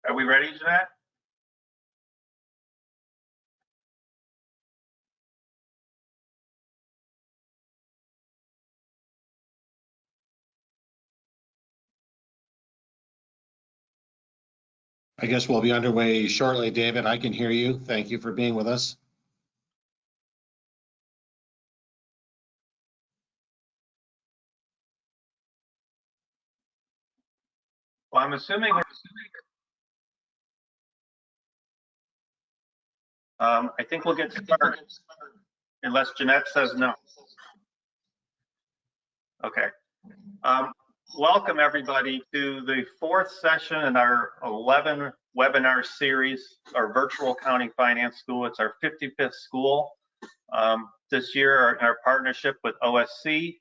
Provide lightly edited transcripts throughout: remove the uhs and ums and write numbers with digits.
Are we ready, Jeanette? I guess we'll be underway shortly, David. I can hear you. Thank you for being with us. Well, I'm assuming I think we'll get started unless Jeanette says no. Okay. Welcome everybody to the 4th session in our 11 webinar series, our virtual accounting finance school. It's our 55th school this year in our partnership with OSC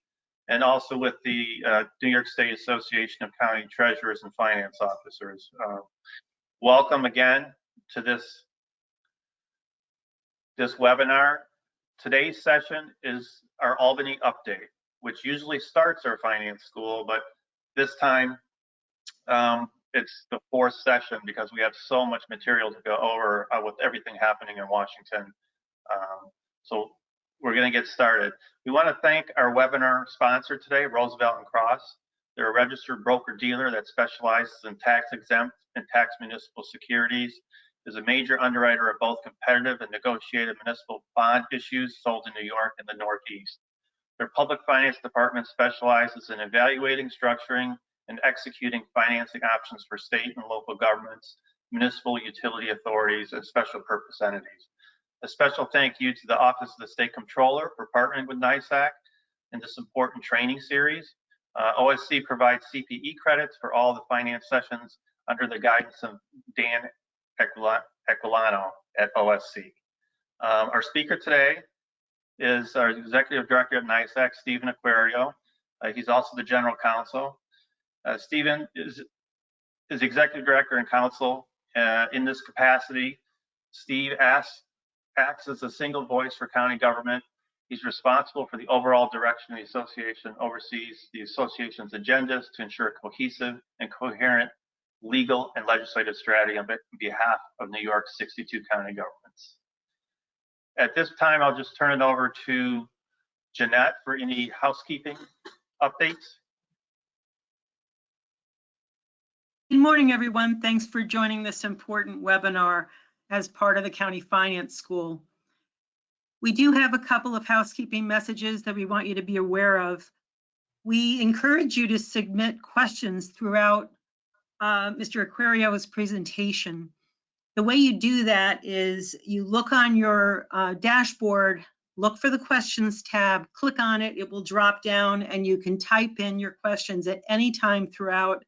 and also with the New York State Association of County Treasurers and Finance Officers. Welcome again to this webinar. Today's session is our Albany update, which usually starts our finance school, but this time it's the 4th session because we have so much material to go over with everything happening in Washington. So we're going to get started. We want to thank our webinar sponsor today, Roosevelt & Cross. They're a registered broker-dealer that specializes in tax-exempt and tax municipal securities, is a major underwriter of both competitive and negotiated municipal bond issues sold in New York and the Northeast. Their public finance department specializes in evaluating, structuring, and executing financing options for state and local governments, municipal utility authorities, and special purpose entities. A special thank you to the Office of the State Comptroller for partnering with NYSAC in this important training series. OSC provides CPE credits for all the finance sessions under the guidance of Dan Equilano at OSC. Our speaker today is our Executive Director at NYSAC, Stephen Aquario. He's also the General Counsel. Stephen is Executive Director and Counsel. In this capacity, Steve acts as a single voice for county government. He's responsible for the overall direction of the association, oversees the association's agendas to ensure cohesive and coherent legal and legislative strategy on behalf of New York's 62 county governments. At this time, I'll just turn it over to Jeanette for any housekeeping updates. Good morning, everyone. Thanks for joining this important webinar as part of the County Finance School. We do have a couple of housekeeping messages that we want you to be aware of. We encourage you to submit questions throughout Mr. Aquario's presentation. The way you do that is you look on your dashboard, look for the questions tab, click on it, it will drop down and you can type in your questions at any time throughout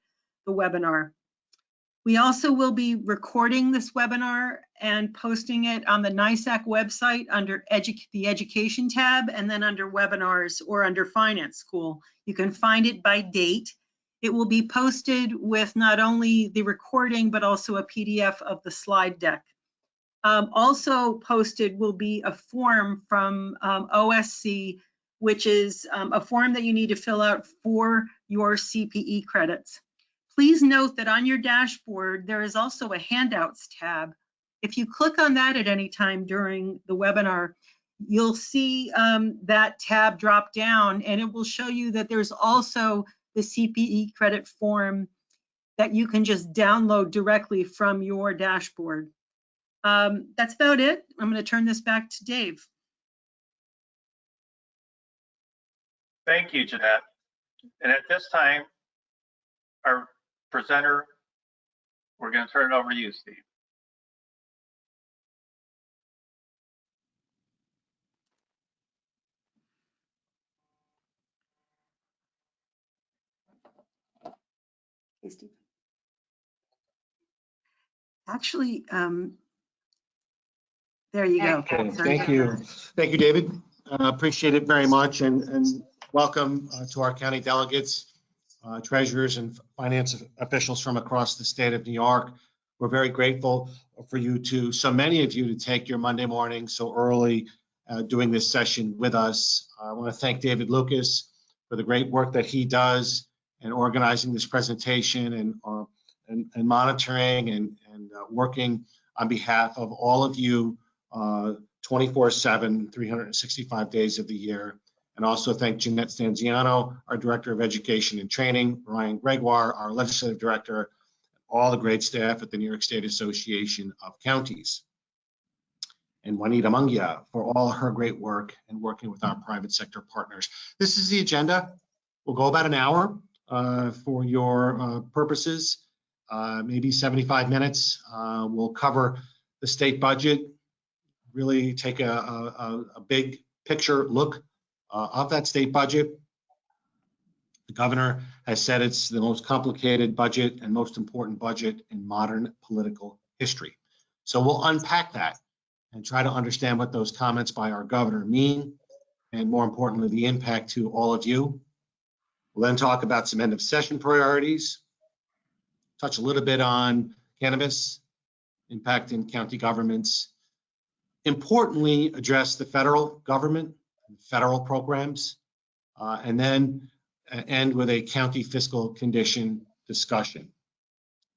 the webinar. We also will be recording this webinar and posting it on the NYSAC website under the Education tab and then under Webinars or under Finance School. You can find it by date. It will be posted with not only the recording, but also a PDF of the slide deck. Also posted will be a form from OSC, which is a form that you need to fill out for your CPE credits. Please note that on your dashboard, there is also a handouts tab. If you click on that at any time during the webinar, you'll see that tab drop down and it will show you that there's also the CPE credit form that you can just download directly from your dashboard. That's about it. I'm going to turn this back to Dave. Thank you, Jeanette. And at this time, our presenter, we're going to turn it over to you, Steve. Hey, Steve. Actually, there you go. Okay, thank you. Thank you, David. Appreciate it very much, and welcome to our county delegates, treasurers, and finance officials from across the state of New York. We're very grateful for you to, so many of you, to take your Monday morning so early doing this session with us. I want to thank David Lucas for the great work that he does in organizing this presentation and monitoring and working on behalf of all of you 24/7, 365 days of the year. And also thank Jeanette Stanziano, our Director of Education and Training, Ryan Gregoire, our Legislative Director, all the great staff at the New York State Association of Counties, and Juanita Mungia for all her great work and working with our private sector partners. This is the agenda. We'll go about an hour for your purposes, maybe 75 minutes. We'll cover the state budget, really take a big picture look of that state budget. The governor has said it's the most complicated budget and most important budget in modern political history. So we'll unpack that and try to understand what those comments by our governor mean, and more importantly, the impact to all of you. We'll then talk about some end of session priorities, touch a little bit on cannabis, impact in county governments, importantly, address the federal government, federal programs, and then end with a county fiscal condition discussion.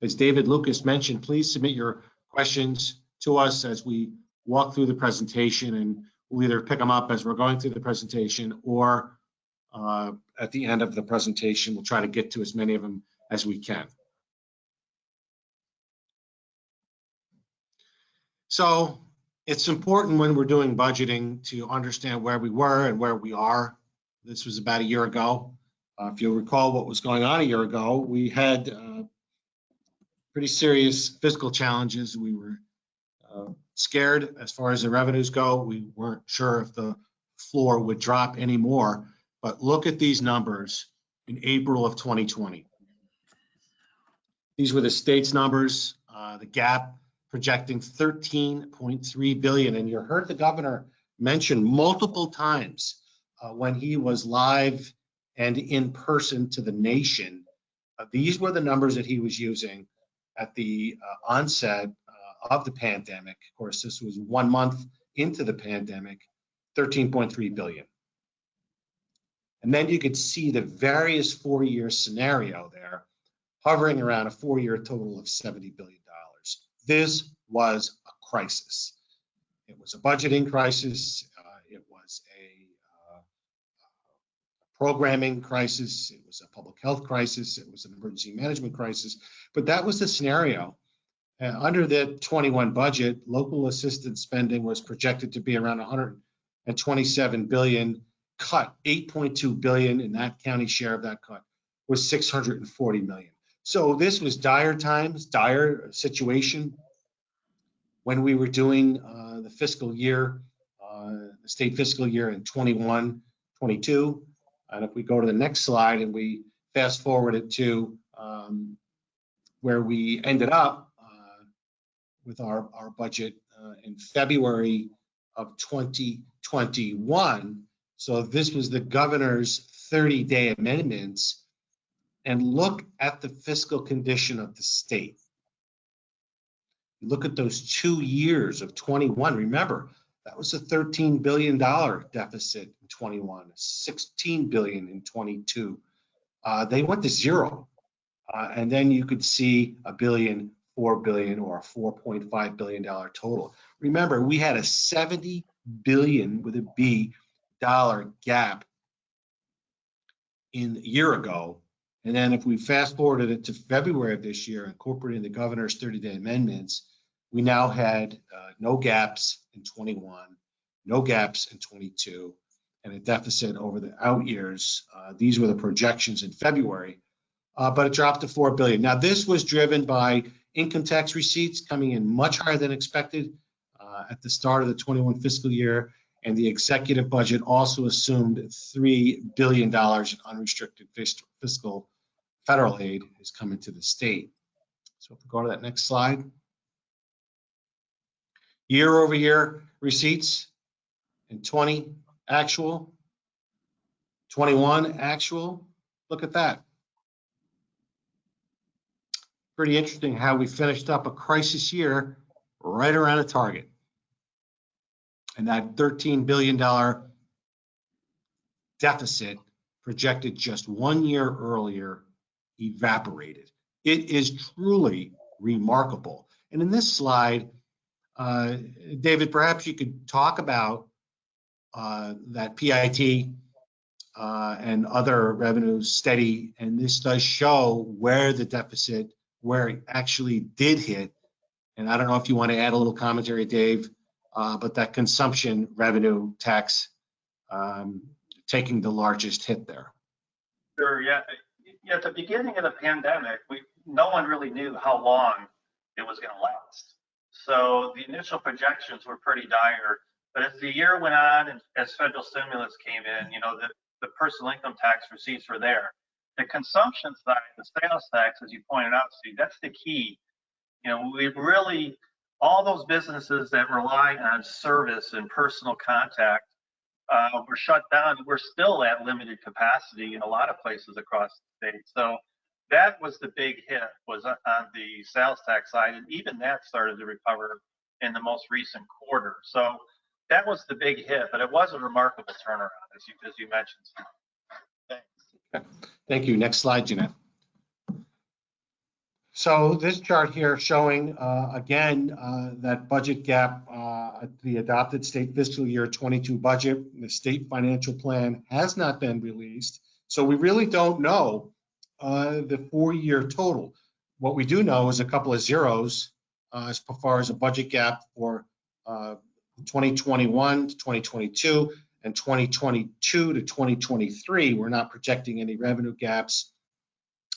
As David Lucas mentioned, please submit your questions to us as we walk through the presentation, and we'll either pick them up as we're going through the presentation or at the end of the presentation. We'll try to get to as many of them as we can. So it's important when we're doing budgeting to understand where we were and where we are. This was about a year ago. If you'll recall what was going on a year ago, we had pretty serious fiscal challenges. We were scared as far as the revenues go. We weren't sure if the floor would drop anymore. But look at these numbers in April of 2020. These were the state's numbers, the gap projecting 13.3 billion. And you heard the governor mention multiple times when he was live and in person to the nation. These were the numbers that he was using at the onset of the pandemic. Of course, this was 1 month into the pandemic, 13.3 billion. And then you could see the various four-year scenario there, hovering around a four-year total of $70 billion. This was a crisis. It was a budgeting crisis. It was a programming crisis. It was a public health crisis. It was an emergency management crisis. But that was the scenario. Under the 21 budget, local assistance spending was projected to be around 127 billion. Cut 8.2 billion, in that county share of that cut was 640 million. So this was dire times, dire situation when we were doing the fiscal year, the state fiscal year in 21, 22. And if we go to the next slide and we fast forward it to where we ended up with our budget in February of 2021. So this was the governor's 30-day amendments. And look at the fiscal condition of the state. Look at those 2 years of 21. Remember, that was a $13 billion deficit in 21, $16 billion in 22. They went to zero. And then you could see $1 billion, $4 billion, or a $4.5 billion total. Remember, we had a $70 billion with a B dollar gap in a year ago. And then if we fast forwarded it to February of this year, incorporating the governor's 30-day amendments, we now had no gaps in 21, no gaps in 22, and a deficit over the out years. These were the projections in February, but it dropped to $4 billion. Now, this was driven by income tax receipts coming in much higher than expected at the start of the 21 fiscal year, and the executive budget also assumed $3 billion in unrestricted fiscal federal aid is coming to the state. So if we go to that next slide. Year over year receipts in 20 actual, 21 actual. Look at that. Pretty interesting how we finished up a crisis year right around a target. And that $13 billion deficit projected just 1 year earlier evaporated. It is truly remarkable. And in this slide, David, perhaps you could talk about that PIT and other revenues steady, and this does show where the deficit, where it actually did hit. And I don't know if you want to add a little commentary, Dave, but that consumption revenue tax taking the largest hit there. Sure, yeah. At the beginning of the pandemic, no one really knew how long it was going to last. So the initial projections were pretty dire. But as the year went on and as federal stimulus came in, the personal income tax receipts were there. The consumption side, the sales tax, as you pointed out, Steve, that's the key. We really, all those businesses that rely on service and personal contact were shut down. We're still at limited capacity in a lot of places across the state. So that was the big hit, was on the sales tax side, and even that started to recover in the most recent quarter. So that was the big hit, but it was a remarkable turnaround, as you mentioned. Thanks. Thank you. Next slide, Jeanette. So this chart here showing, again, that budget gap, the adopted state fiscal year 22 budget. The state financial plan has not been released. So we really don't know the 4-year total. What we do know is a couple of zeros as far as a budget gap for 2021 to 2022 and 2022 to 2023. We're not projecting any revenue gaps.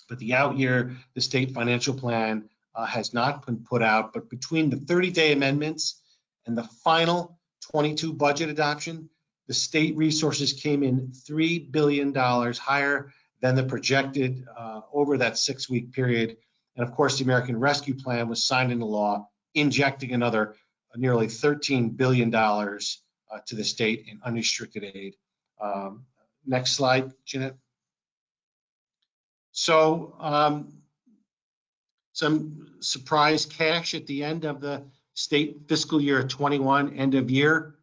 But the out year, the state financial plan has not been put out. But between the 30-day amendments and the final 22 budget adoption, the state resources came in $3 billion higher than the projected over that 6-week period. And of course, the American Rescue Plan was signed into law, injecting another nearly $13 billion to the state in unrestricted aid. Next slide, Jeanette. So some surprise cash at the end of the state fiscal year 21 end of year.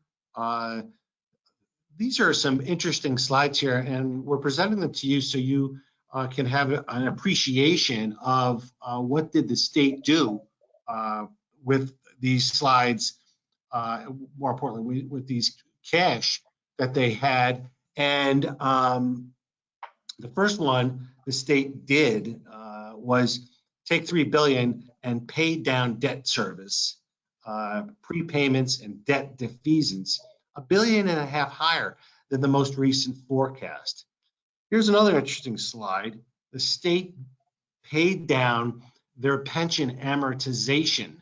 These are some interesting slides here, and we're presenting them to you so you can have an appreciation of what did the state do with these slides, more importantly, with these cash that they had. And the first one the state did was take $3 billion and pay down debt service, prepayments and debt defeasance, $1.5 billion higher than the most recent forecast. Here's another interesting slide. The state paid down their pension amortization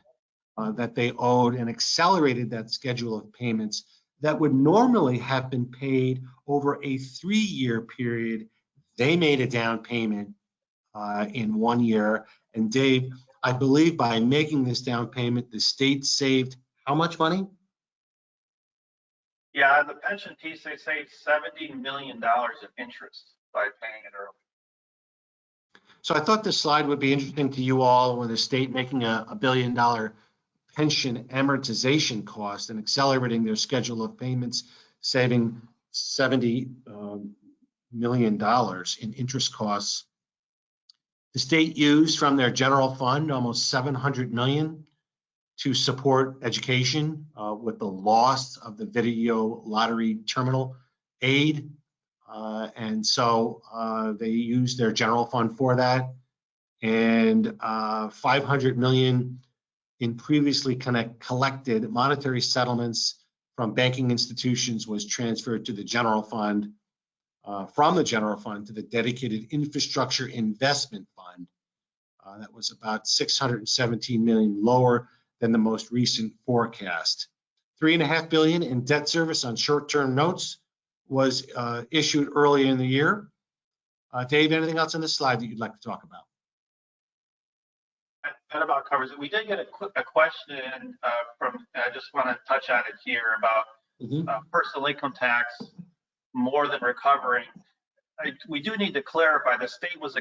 that they owed and accelerated that schedule of payments that would normally have been paid over a 3-year period. They made a down payment in 1 year. And Dave, I believe by making this down payment, the state saved how much money? Yeah, the pension piece, they saved $70 million of interest by paying it early. So I thought this slide would be interesting to you all, with the state making a $1 billion pension amortization cost and accelerating their schedule of payments, saving $70 million in interest costs. The state used from their general fund almost $700 million to support education with the loss of the video lottery terminal aid. And so they used their general fund for that. And $500 million in previously collected monetary settlements from banking institutions was transferred to the general fund, from the general fund to the dedicated infrastructure investment fund. That was about $617 million lower than the most recent forecast. $3.5 billion in debt service on short-term notes was issued early in the year. Dave, anything else on this slide that you'd like to talk about? That about covers it. We did get a question from, I just want to touch on it here, about personal income tax more than recovering. We do need to clarify the state was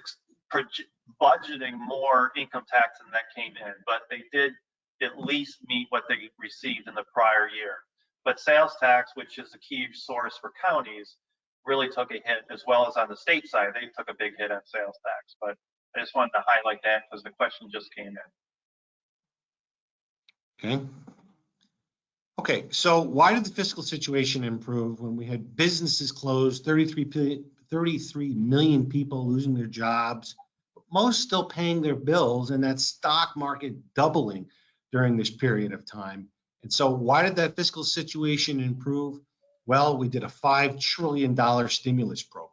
budgeting more income tax than that came in, but they did at least meet what they received in the prior year. But sales tax, which is a key source for counties, really took a hit, as well as on the state side, they took a big hit on sales tax. But I just wanted to highlight that because the question just came in. Okay. Okay, so why did the fiscal situation improve when we had businesses closed, 33 million people losing their jobs, most still paying their bills, and that stock market doubling during this period of time? And so why did that fiscal situation improve? Well, we did a $5 trillion stimulus program.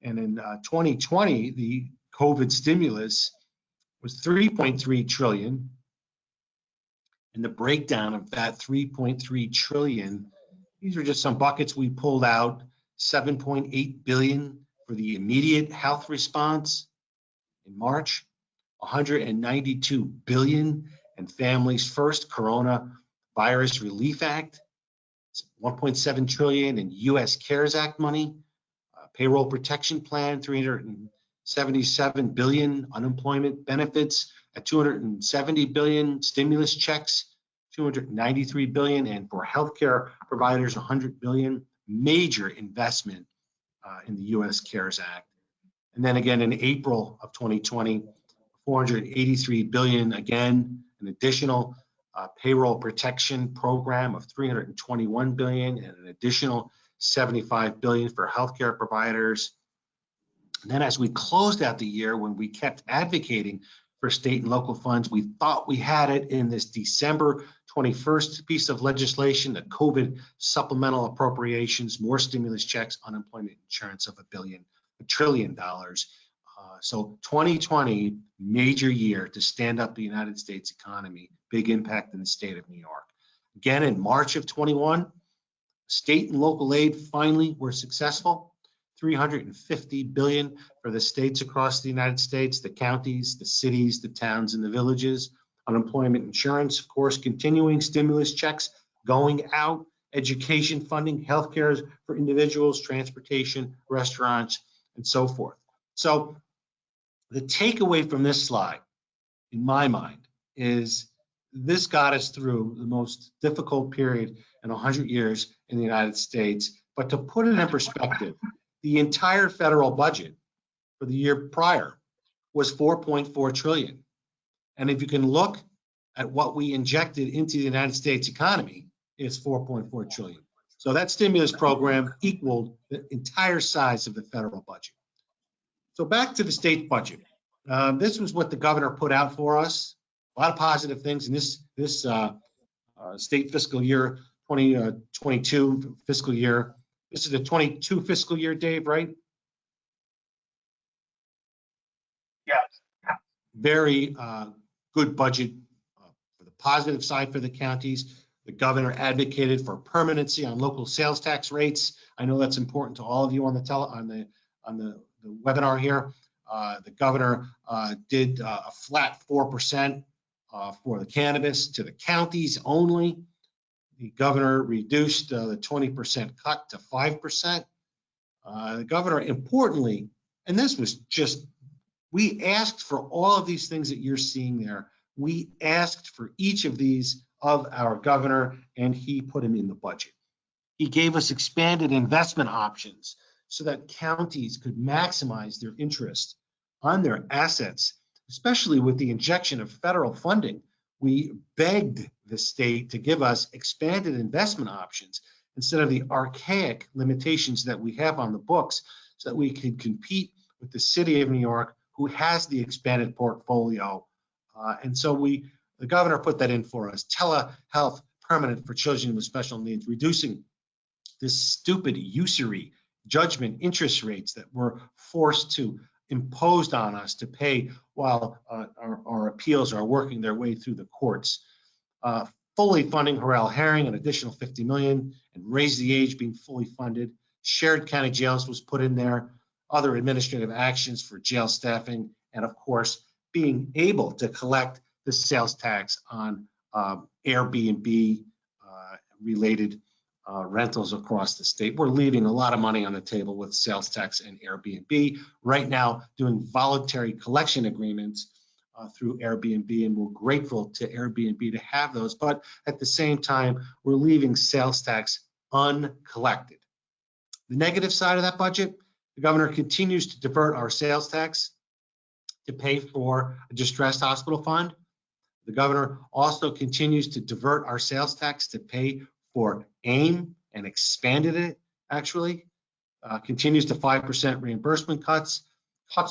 And in 2020, the COVID stimulus was 3.3 trillion. And the breakdown of that 3.3 trillion, these are just some buckets we pulled out. 7.8 billion for the immediate health response in March, 192 billion in Families First Coronavirus Relief Act, 1.7 trillion in US CARES Act money, payroll protection plan, 377 billion unemployment benefits, at 270 billion stimulus checks, 293 billion, and for healthcare providers, 100 billion. Major investment in the US CARES Act. And then again in April of 2020, 483 billion, again, an additional payroll protection program of 321 billion and an additional 75 billion for healthcare providers. And then as we closed out the year, when we kept advocating for state and local funds, we thought we had it in this December 21st piece of legislation, the COVID supplemental appropriations, more stimulus checks, unemployment insurance of $1 trillion. So 2020, major year to stand up the United States economy, big impact in the state of New York. Again, in March of 21, state and local aid finally were successful. 350 billion for the states across the United States, the counties, the cities, the towns, and the villages. Unemployment insurance, of course, continuing stimulus checks going out, education funding, healthcare for individuals, transportation, restaurants, and so forth. So the takeaway from this slide, in my mind, is this got us through the most difficult period in 100 years in the United States. But to put it in perspective, the entire federal budget for the year prior was 4.4 trillion. And if you can look at what we injected into the United States economy, it's 4.4 trillion. So that stimulus program equaled the entire size of the federal budget. So back to the state budget. This was what the governor put out for us. A lot of positive things in this state fiscal year 2022 fiscal year. This is the 22 fiscal year, Dave, right? Yes. Very good budget for the positive side for the counties. The governor advocated for permanency on local sales tax rates. I know that's important to all of you on the webinar here. The governor did a flat 4% for the cannabis to the counties only. The governor reduced the 20% cut to 5%. The governor, importantly, and this was just, we asked for all of these things that you're seeing there. We asked for each of these of our governor, and he put them in the budget. He gave us expanded investment options so that counties could maximize their interest on their assets, especially with the injection of federal funding. We begged the state to give us expanded investment options instead of the archaic limitations that we have on the books, so that we could compete with the city of New York, who has the expanded portfolio. And so the governor put that in for us. Telehealth permanent for children with special needs, reducing this stupid usury judgment interest rates that were forced to imposed on us to pay while our appeals are working their way through the courts. Fully funding Harrell Herring, an additional 50 million, and raise the age being fully funded. Shared county jails was put in there. Other administrative actions for jail staffing, and of course, being able to collect the sales tax on Airbnb related rentals across the state. We're leaving a lot of money on the table with sales tax and Airbnb. Right now, doing voluntary collection agreements through Airbnb, and we're grateful to Airbnb to have those. But at the same time, we're leaving sales tax uncollected. The negative side of that budget, the governor continues to divert our sales tax to pay for a distressed hospital fund. The governor also continues to divert our sales tax to pay for AIM and expanded it, actually. Continues to 5% reimbursement cuts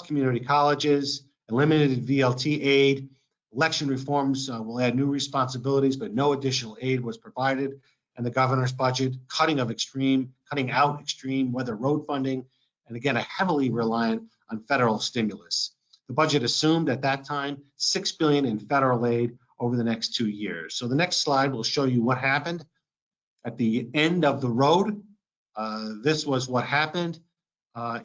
community colleges, eliminated VLT aid. Election reforms will add new responsibilities, but no additional aid was provided. And the governor's budget, cutting out extreme weather road funding, and again, heavily reliant on federal stimulus. The budget assumed at that time $6 billion in federal aid over the next 2 years. So the next slide will show you what happened at the end of the road. This was what happened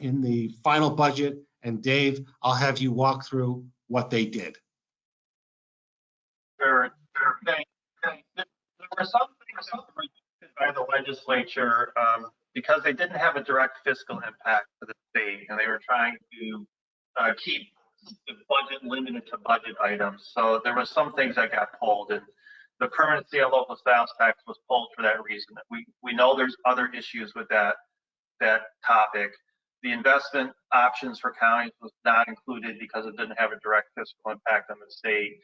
in the final budget. And Dave, I'll have you walk through what they did. Sure. There were some things rejected by the legislature because they didn't have a direct fiscal impact to the state, and they were trying to keep the budget limited to budget items. So there were some things that got pulled, and the permanency of local sales tax was pulled for that reason. We know there's other issues with that topic. The investment options for counties was not included because it didn't have a direct fiscal impact on the state.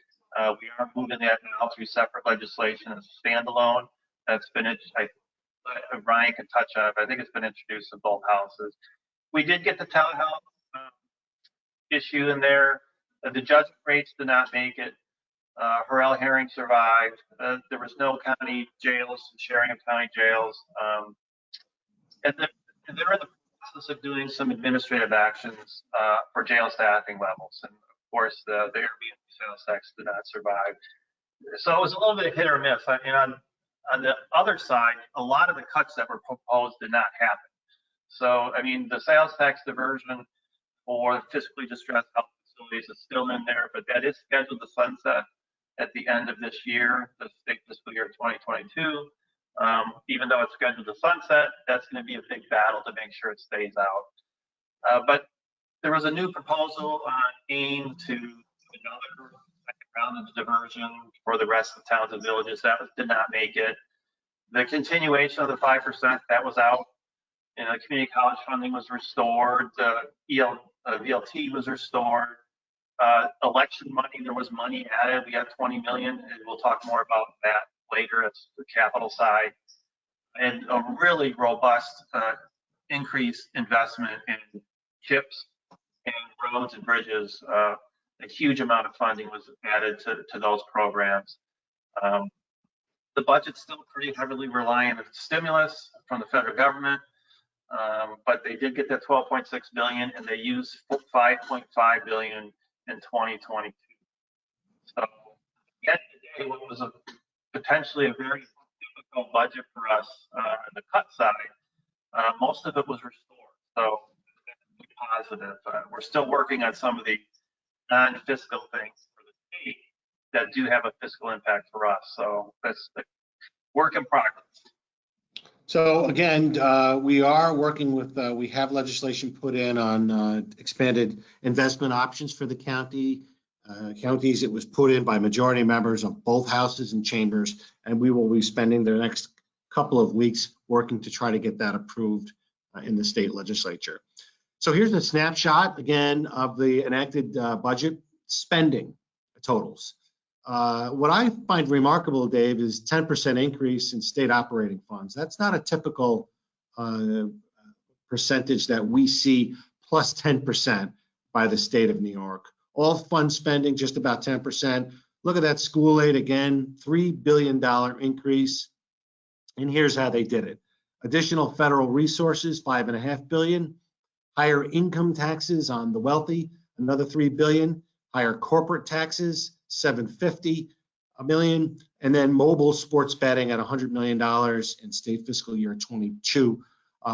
We are moving that now through separate legislation as a standalone. That's been, Ryan can touch on it, but I think it's been introduced in both houses. We did get the townhouse issue in there. The judgment rates did not make it. Harrell Herring survived. There was no county jails, sharing of county jails. And they're in the process of doing some administrative actions for jail staffing levels. And of course, the Airbnb sales tax did not survive. So it was a little bit hit or miss. And on the other side, a lot of the cuts that were proposed did not happen. So, I mean, the sales tax diversion for fiscally distressed health facilities is still in there, but that is scheduled to sunset at the end of this year, the state fiscal year 2022. Even though it's scheduled to sunset, that's going to be a big battle to make sure it stays out. But there was a new proposal on AIM to another second round of diversion for the rest of towns and villages. That did not make it. The continuation of the 5%, that was out. And the community college funding was restored. The VLT was restored. Election money, there was money added. We got 20 million, and we'll talk more about that later. It's the capital side. And a really robust increased investment in CHIPS and roads and bridges. A huge amount of funding was added to those programs. The budget's still pretty heavily reliant on stimulus from the federal government. But they did get that 12.6 billion, and they used 5.5 billion in 2022. So at the end of the day, what was potentially a very difficult budget for us on the cut side, most of it was restored. So that's positive. We're still working on some of the non-fiscal things for the state that do have a fiscal impact for us. So that's the work in progress. So again, we are working with, we have legislation put in on expanded investment options for the counties. It was put in by majority members of both houses and chambers, and we will be spending the next couple of weeks working to try to get that approved in the state legislature. So here's a snapshot again of the enacted budget spending totals. What I find remarkable, Dave, is 10% increase in state operating funds. That's not a typical percentage that we see, plus 10% by the state of New York. All fund spending, just about 10%. Look at that school aid again, $3 billion increase. And here's how they did it. Additional federal resources, $5.5 billion. Higher income taxes on the wealthy, another $3 billion. Higher corporate taxes, $750 million, and then mobile sports betting at $100 million in state fiscal year 22.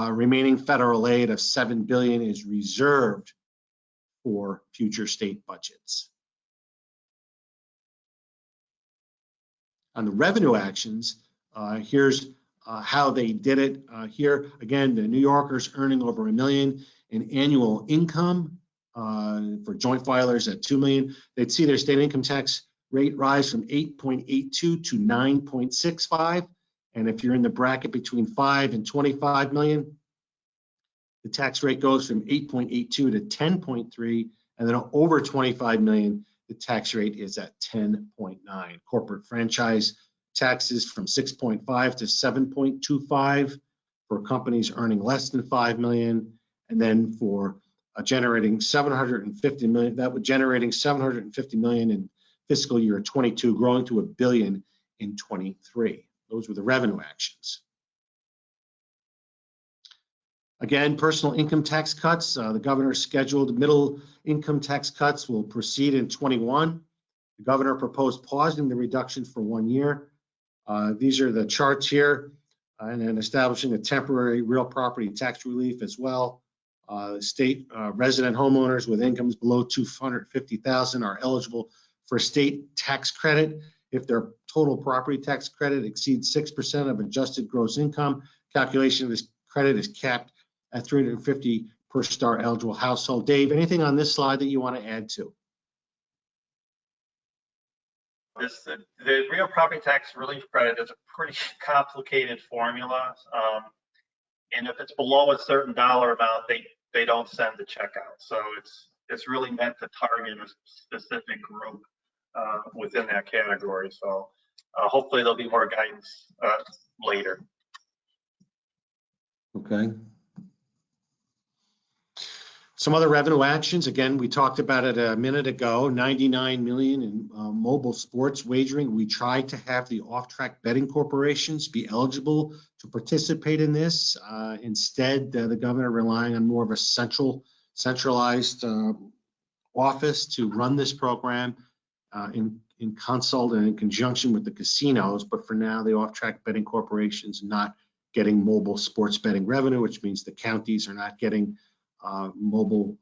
Remaining federal aid of $7 billion is reserved for future state budgets. On the revenue actions, here's how they did it. Here again, the New Yorkers earning over $1 million in annual income. For joint filers at $2 million, they'd see their state income tax rate rise from 8.82 to 9.65. And if you're in the bracket between 5 and 25 million, the tax rate goes from 8.82 to 10.3. And then over 25 million, the the tax rate is at 10.9. Corporate franchise taxes from 6.5 to 7.25 for companies earning less than 5 million, and then for generating 750 million, that would generating 750 million in fiscal year 22, growing to $1 billion in 23. Those were the revenue actions. Again, personal income tax cuts. The governor's scheduled middle income tax cuts will proceed in 21. The governor proposed pausing the reduction for 1 year. These are the charts here, and then establishing a temporary real property tax relief as well. State resident homeowners with incomes below $250,000 are eligible for state tax credit if their total property tax credit exceeds 6% of adjusted gross income. Calculation of this credit is capped at $350 per star eligible household. Dave, anything on this slide that you want to add to? The real property tax relief credit is a pretty complicated formula. And if it's below a certain dollar amount, they don't send the check out. So it's really meant to target a specific group within that category. So hopefully there'll be more guidance later. Okay. Some other revenue actions. Again, we talked about it a minute ago, 99 million in mobile sports wagering. We tried to have the off-track betting corporations be eligible to participate in this. Instead, the governor relying on more of a centralized office to run this program in consult and in conjunction with the casinos. But for now, the off-track betting corporations not getting mobile sports betting revenue, which means the counties are not getting mobile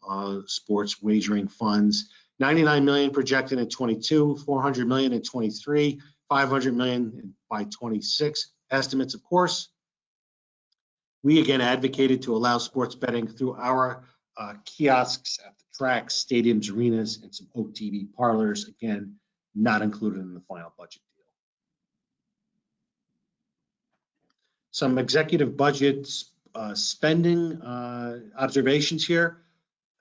sports wagering funds. 99 million projected in 22, 400 million in 23, 500 million by 26 estimates, of course. We again advocated to allow sports betting through our kiosks at the tracks, stadiums, arenas, and some OTB parlors. Again, not included in the final budget deal. Some executive budgets spending observations here.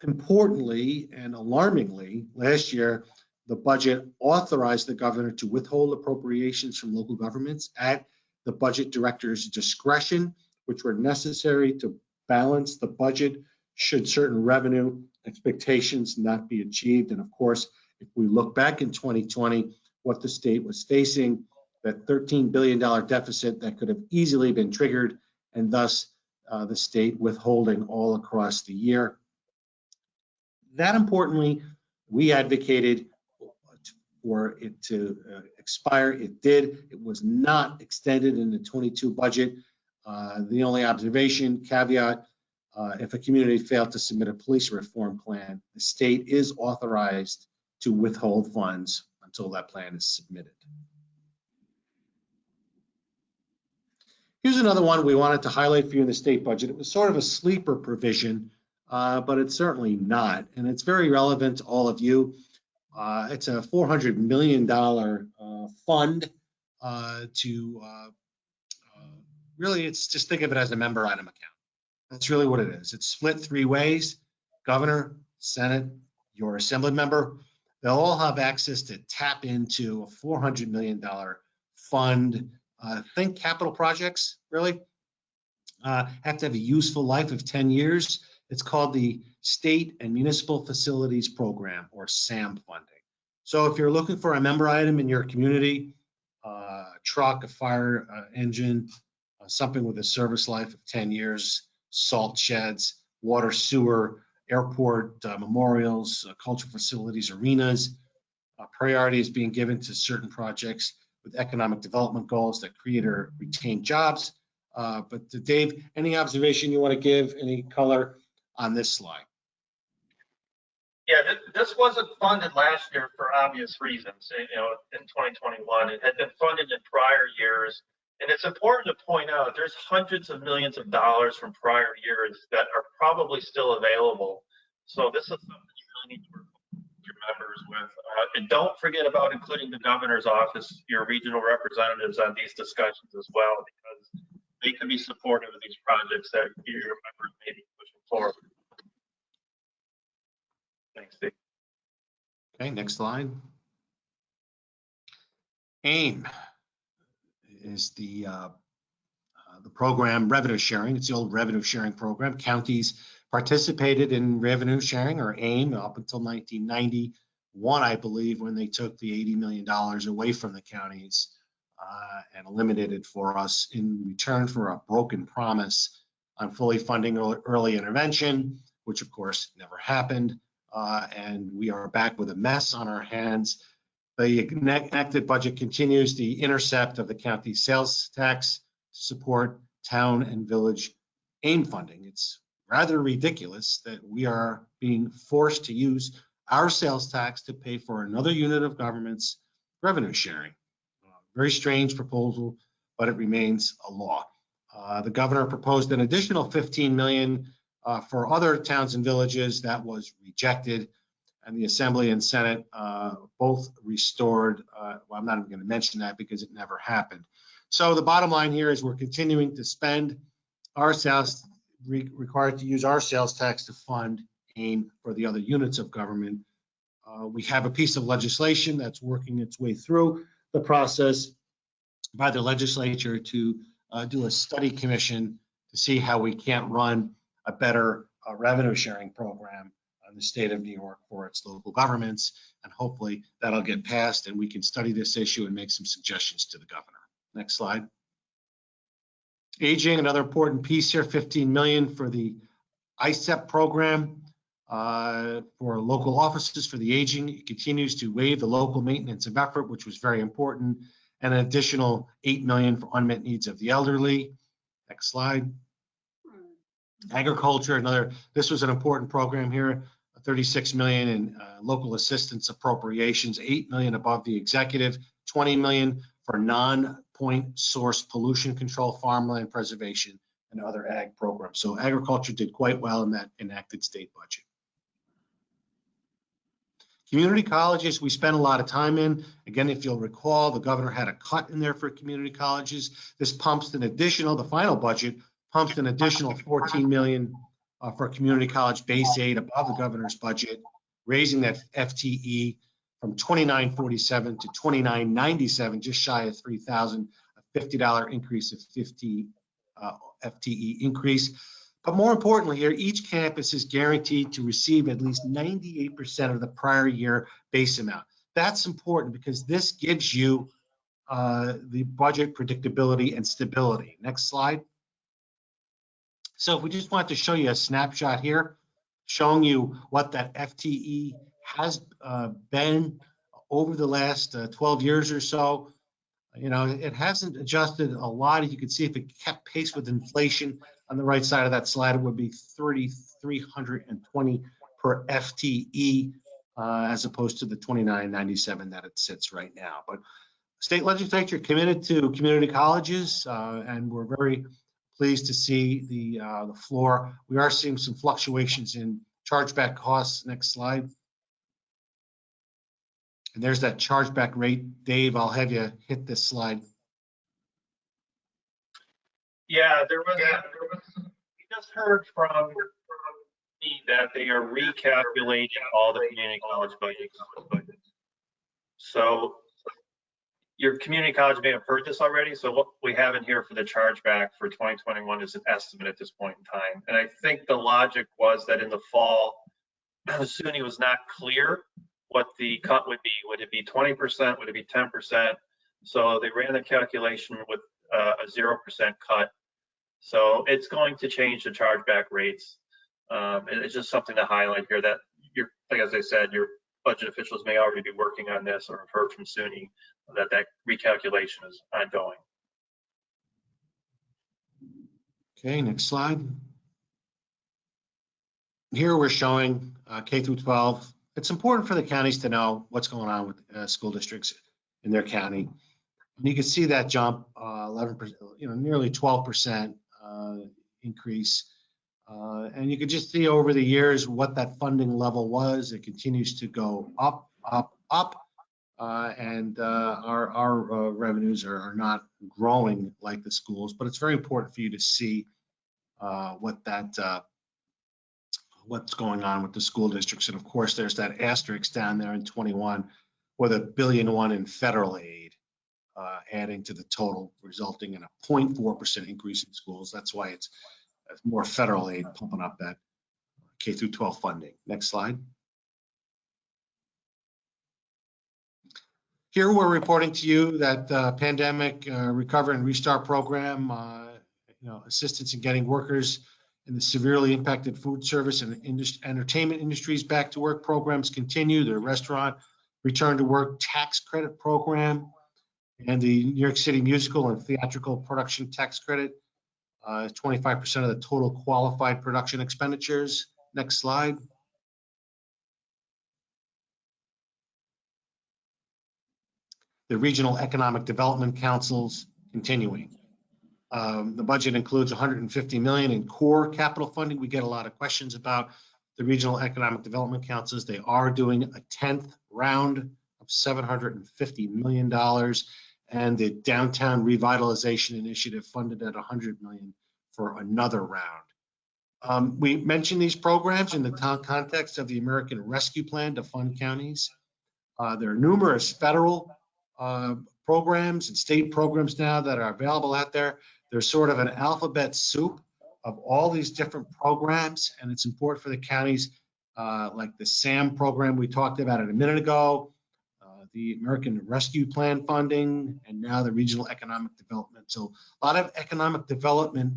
Importantly and alarmingly, last year, the budget authorized the governor to withhold appropriations from local governments at the budget director's discretion, which were necessary to balance the budget should certain revenue expectations not be achieved. And of course, if we look back in 2020, what the state was facing, that $13 billion deficit that could have easily been triggered, and thus the state withholding all across the year. That importantly, we advocated for it to expire. It did. It was not extended in the 22 budget. The only observation, caveat, if a community failed to submit a police reform plan, the state is authorized to withhold funds until that plan is submitted. Here's another one we wanted to highlight for you in the state budget. It was sort of a sleeper provision, but it's certainly not. And it's very relevant to all of you. It's a $400 million fund to really, it's just think of it as a member item account. That's really what it is. It's split 3 ways. Governor, Senate, your assembly member, they'll all have access to tap into a $400 million fund. Think capital projects, really. Have to have a useful life of 10 years. It's called the State and Municipal Facilities Program, or SAM funding. So if you're looking for a member item in your community, a truck, a fire engine, something with a service life of 10 years, salt sheds, water, sewer, airport, memorials, cultural facilities, arenas, priority is being given to certain projects with economic development goals that create or retain jobs. But Dave, any observation you want to give, any color on this slide? Yeah, this wasn't funded last year for obvious reasons. You know, in 2021, it had been funded in prior years. And it's important to point out there's hundreds of millions of dollars from prior years that are probably still available. So this is something you really need to work with your members with. And don't forget about including the governor's office, your regional representatives on these discussions as well, because they can be supportive of these projects that your members may be pushing forward. Thanks, Steve. Okay, next slide. AIM is the program revenue sharing. It's the old revenue sharing program. Counties participated in revenue sharing, or AIM, up until 1991, I believe, when they took the $80 million away from the counties and eliminated it for us in return for a broken promise on fully funding early intervention, which of course never happened. And we are back with a mess on our hands. The enacted budget continues the intercept of the county sales tax to support town and village AIM funding. It's rather ridiculous that we are being forced to use our sales tax to pay for another unit of government's revenue sharing. Very strange proposal, but it remains a law. The governor proposed an additional $15 million for other towns and villages. That was rejected, and the Assembly and Senate both restored. Well, I'm not even going to mention that because it never happened. So the bottom line here is we're continuing to spend our sales, required to use our sales tax to fund AIM for the other units of government. We have a piece of legislation that's working its way through the process by the legislature to do a study commission to see how we can't run a better revenue sharing program in the state of New York for its local governments. And hopefully that'll get passed and we can study this issue and make some suggestions to the governor. Next slide. Aging, another important piece here, $15 million for the ISEP program for local offices for the aging. It continues to waive the local maintenance of effort, which was very important, and an additional $8 million for unmet needs of the elderly. Next slide. Agriculture, this was an important program here, $36 million in local assistance appropriations, $8 million above the executive, $20 million for non-point source pollution control, farmland preservation, and other ag programs. So agriculture did quite well in that enacted state budget. Community colleges, we spent a lot of time in. Again, if you'll recall, the governor had a cut in there for community colleges. This pumps an additional, the final budget pumps an additional $14 million for community college base aid above the governor's budget, raising that FTE from $29.47 to $29.97, just shy of $3,000, a $50 increase of 50 FTE increase. But more importantly here, each campus is guaranteed to receive at least 98% of the prior year base amount. That's important because this gives you the budget predictability and stability. Next slide. So if we just want to show you a snapshot here, showing you what that FTE has been over the last 12 years or so. You know, it hasn't adjusted a lot. You can see if it kept pace with inflation on the right side of that slide, it would be 3,320 per FTE as opposed to the 29.97 that it sits right now. But state legislature committed to community colleges, and we're very pleased to see the floor. We are seeing some fluctuations in chargeback costs. Next slide. And there's that chargeback rate. Dave, I'll have you hit this slide. Yeah, we just heard from me that they are recalculating all the community college budgets. So your community college may have heard this already. So what we have in here for the chargeback for 2021 is an estimate at this point in time. And I think the logic was that in the fall, SUNY was not clear what the cut would be. Would it be 20%? Would it be 10%? So they ran the calculation with a 0% cut. So it's going to change the chargeback rates. And it's just something to highlight here that like as I said, your budget officials may already be working on this or have heard from SUNY that recalculation is ongoing. Okay, next slide. Here we're showing K through 12. It's important for the counties to know what's going on with school districts in their county. And you can see that jump, 11%, nearly 12% increase. And you can just see over the years what that funding level was. It continues to go up, up, up. And our revenues are not growing like the schools, but it's very important for you to see what what's going on with the school districts. And of course, there's that asterisk down there in 21 with $1.1 billion in federal aid, adding to the total, resulting in a 0.4% increase in schools. That's why it's more federal aid pumping up that K through 12 funding. Next slide. Here we're reporting to you that pandemic recovery and restart program, assistance in getting workers in the severely impacted food service and entertainment industries back to work programs continue. The restaurant return to work tax credit program and the New York City musical and theatrical production tax credit, 25% of the total qualified production expenditures. Next slide. The regional economic development councils continuing. The budget includes $150 million in core capital funding. We get a lot of questions about the regional economic development councils. They are doing a 10th round of $750 million, and the downtown revitalization initiative funded at $100 million for another round. We mentioned these programs in the context of the American Rescue Plan to fund counties. There are numerous federal programs and state programs now that are available out there. There's sort of an alphabet soup of all these different programs, and it's important for the counties, like the SAM program we talked about a minute ago, the American Rescue Plan funding, and now the regional economic development. So a lot of economic development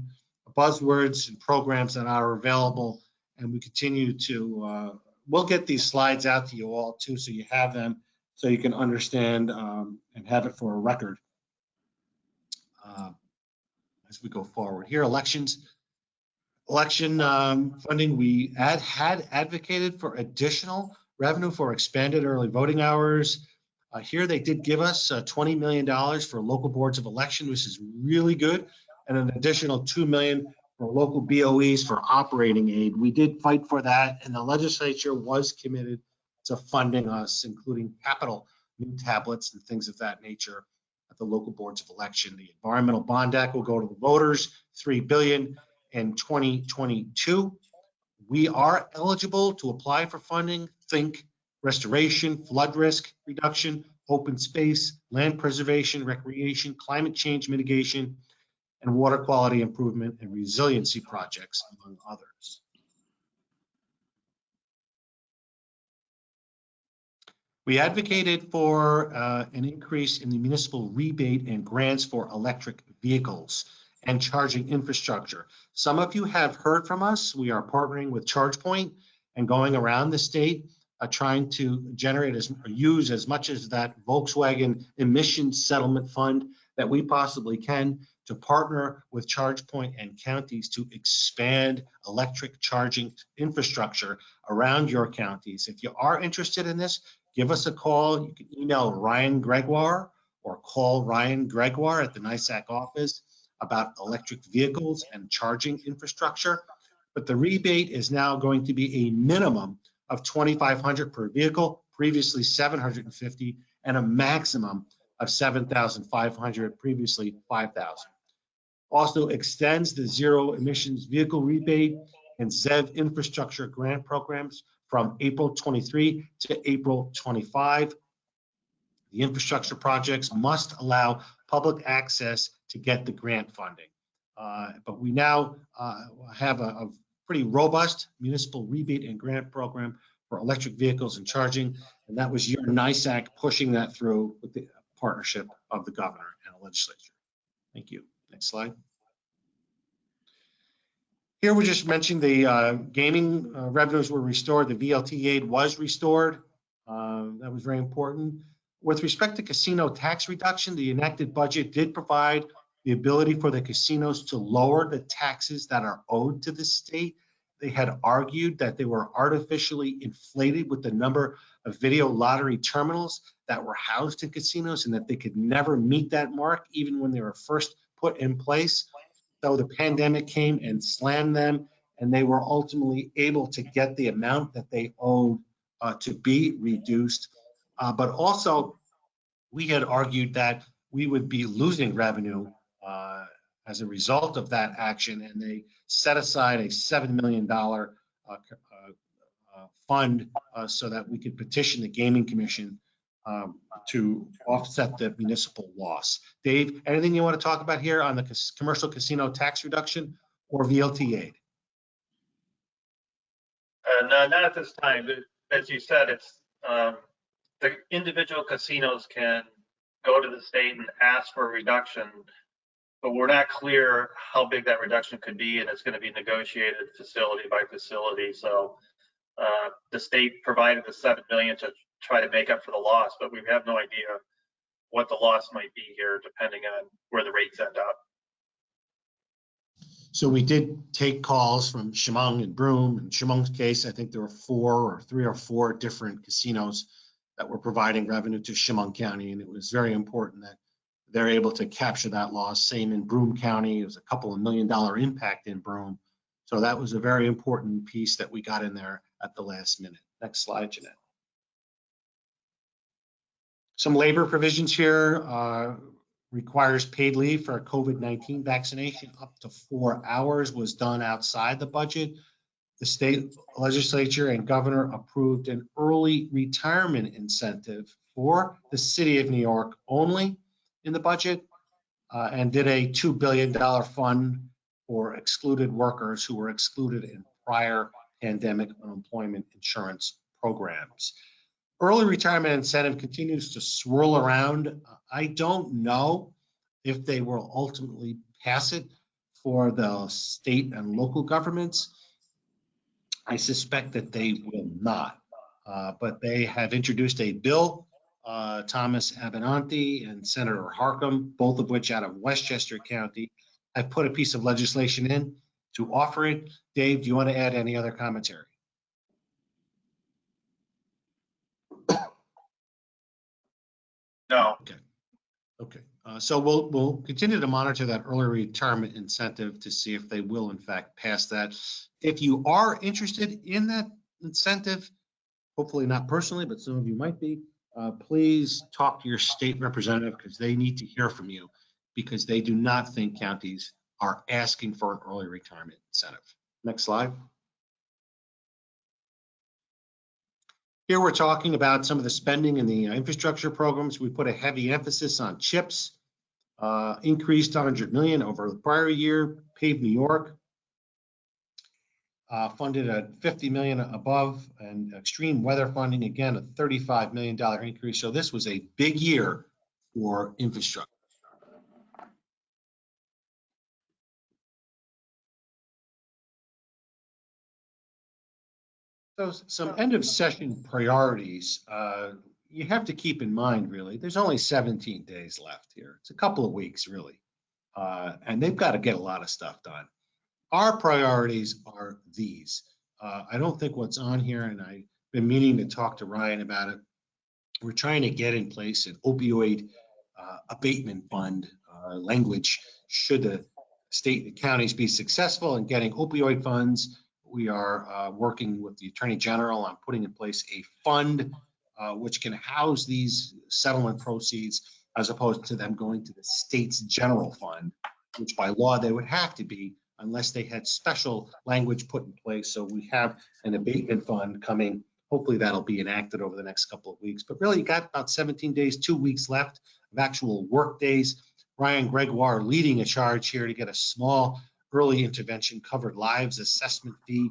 buzzwords and programs that are available, and we continue to, we'll get these slides out to you all too, so you have them, so you can understand and have it for a record as we go forward. Here, election funding, we had advocated for additional revenue for expanded early voting hours. Here they did give us $20 million for local boards of election, which is really good, and an additional $2 million for local BOEs for operating aid. We did fight for that, and the legislature was committed to funding us, including capital, new tablets and things of that nature at the local boards of election. The Environmental Bond Act will go to the voters, $3 billion in 2022. We are eligible to apply for funding. Think restoration, flood risk reduction, open space, land preservation, recreation, climate change mitigation, and water quality improvement and resiliency projects, among others. We advocated for an increase in the municipal rebate and grants for electric vehicles and charging infrastructure. Some of you have heard from us. We are partnering with ChargePoint and going around the state trying to generate use as much as that Volkswagen emissions settlement fund that we possibly can to partner with ChargePoint and counties to expand electric charging infrastructure around your counties. If you are interested in this, give us a call. You can email Ryan Gregoire or call Ryan Gregoire at the NYSAC office about electric vehicles and charging infrastructure. But the rebate is now going to be a minimum of $2,500 per vehicle, previously $750, and a maximum of $7,500, previously $5,000. Also extends the zero emissions vehicle rebate and ZEV infrastructure grant programs from April 23 to April 25. The infrastructure projects must allow public access to get the grant funding. But we now have a pretty robust municipal rebate and grant program for electric vehicles and charging, and that was your NYSAC pushing that through with the partnership of the governor and the legislature. Thank you. Next slide. Here we're just mentioning the gaming revenues were restored. The VLT aid was restored. That was very important. With respect to casino tax reduction, the enacted budget did provide the ability for the casinos to lower the taxes that are owed to the state. They had argued that they were artificially inflated with the number of video lottery terminals that were housed in casinos and that they could never meet that mark even when they were first put in place. So the pandemic came and slammed them, and they were ultimately able to get the amount that they owed to be reduced. But also, we had argued that we would be losing revenue as a result of that action, and they set aside a $7 million fund so that we could petition the Gaming Commission to offset the municipal loss. Dave, anything you want to talk about here on the commercial casino tax reduction or VLT aid? No, not at this time. As you said, it's the individual casinos can go to the state and ask for a reduction, but we're not clear how big that reduction could be, and it's going to be negotiated facility by facility. So the state provided the $7 million to try to make up for the loss, but we have no idea what the loss might be here, depending on where the rates end up. So we did take calls from Chemung and Broome. In Chemung's case, I think there were 3 or 4 different casinos that were providing revenue to Chemung County, and it was very important that they're able to capture that loss. Same in Broome County, it was a couple of $1 million impact in Broome. So that was a very important piece that we got in there at the last minute. Next slide, Jeanette. Some labor provisions here. Requires paid leave for a COVID-19 vaccination up to 4 hours was done outside the budget. The state legislature and governor approved an early retirement incentive for the city of New York only in the budget, and did a $2 billion fund for excluded workers who were excluded in prior pandemic unemployment insurance programs. Early retirement incentive continues to swirl around. I don't know if they will ultimately pass it for the state and local governments. I suspect that they will not, but they have introduced a bill, Thomas Abenanti and Senator Harcum, both of which out of Westchester County. I've put a piece of legislation in to offer it. Dave, do you want to add any other commentary? No. Okay. So we'll continue to monitor that early retirement incentive to see if they will in fact pass that. If you are interested in that incentive, hopefully not personally, but some of you might be, please talk to your state representative because they need to hear from you, because they do not think counties are asking for an early retirement incentive. Next slide. Here we're talking about some of the spending in the infrastructure programs. We put a heavy emphasis on CHIPS, increased $100 million over the prior year. Paved New York, funded at $50 million above, and extreme weather funding, again, a $35 million increase. So this was a big year for infrastructure. So some end of session priorities. You have to keep in mind, really, there's only 17 days left here. It's a couple of weeks, really. And they've got to get a lot of stuff done. Our priorities are these. I don't think what's on here, and I've been meaning to talk to Ryan about it. We're trying to get in place an opioid abatement fund language should the state and counties be successful in getting opioid funds. We are working with the Attorney General on putting in place a fund which can house these settlement proceeds as opposed to them going to the state's general fund, which by law they would have to be unless they had special language put in place. So we have an abatement fund coming. Hopefully that'll be enacted over the next couple of weeks. But really, you got about 17 days, 2 weeks left of actual work days. Ryan Gregoire leading a charge here to get a small early intervention covered lives assessment fee.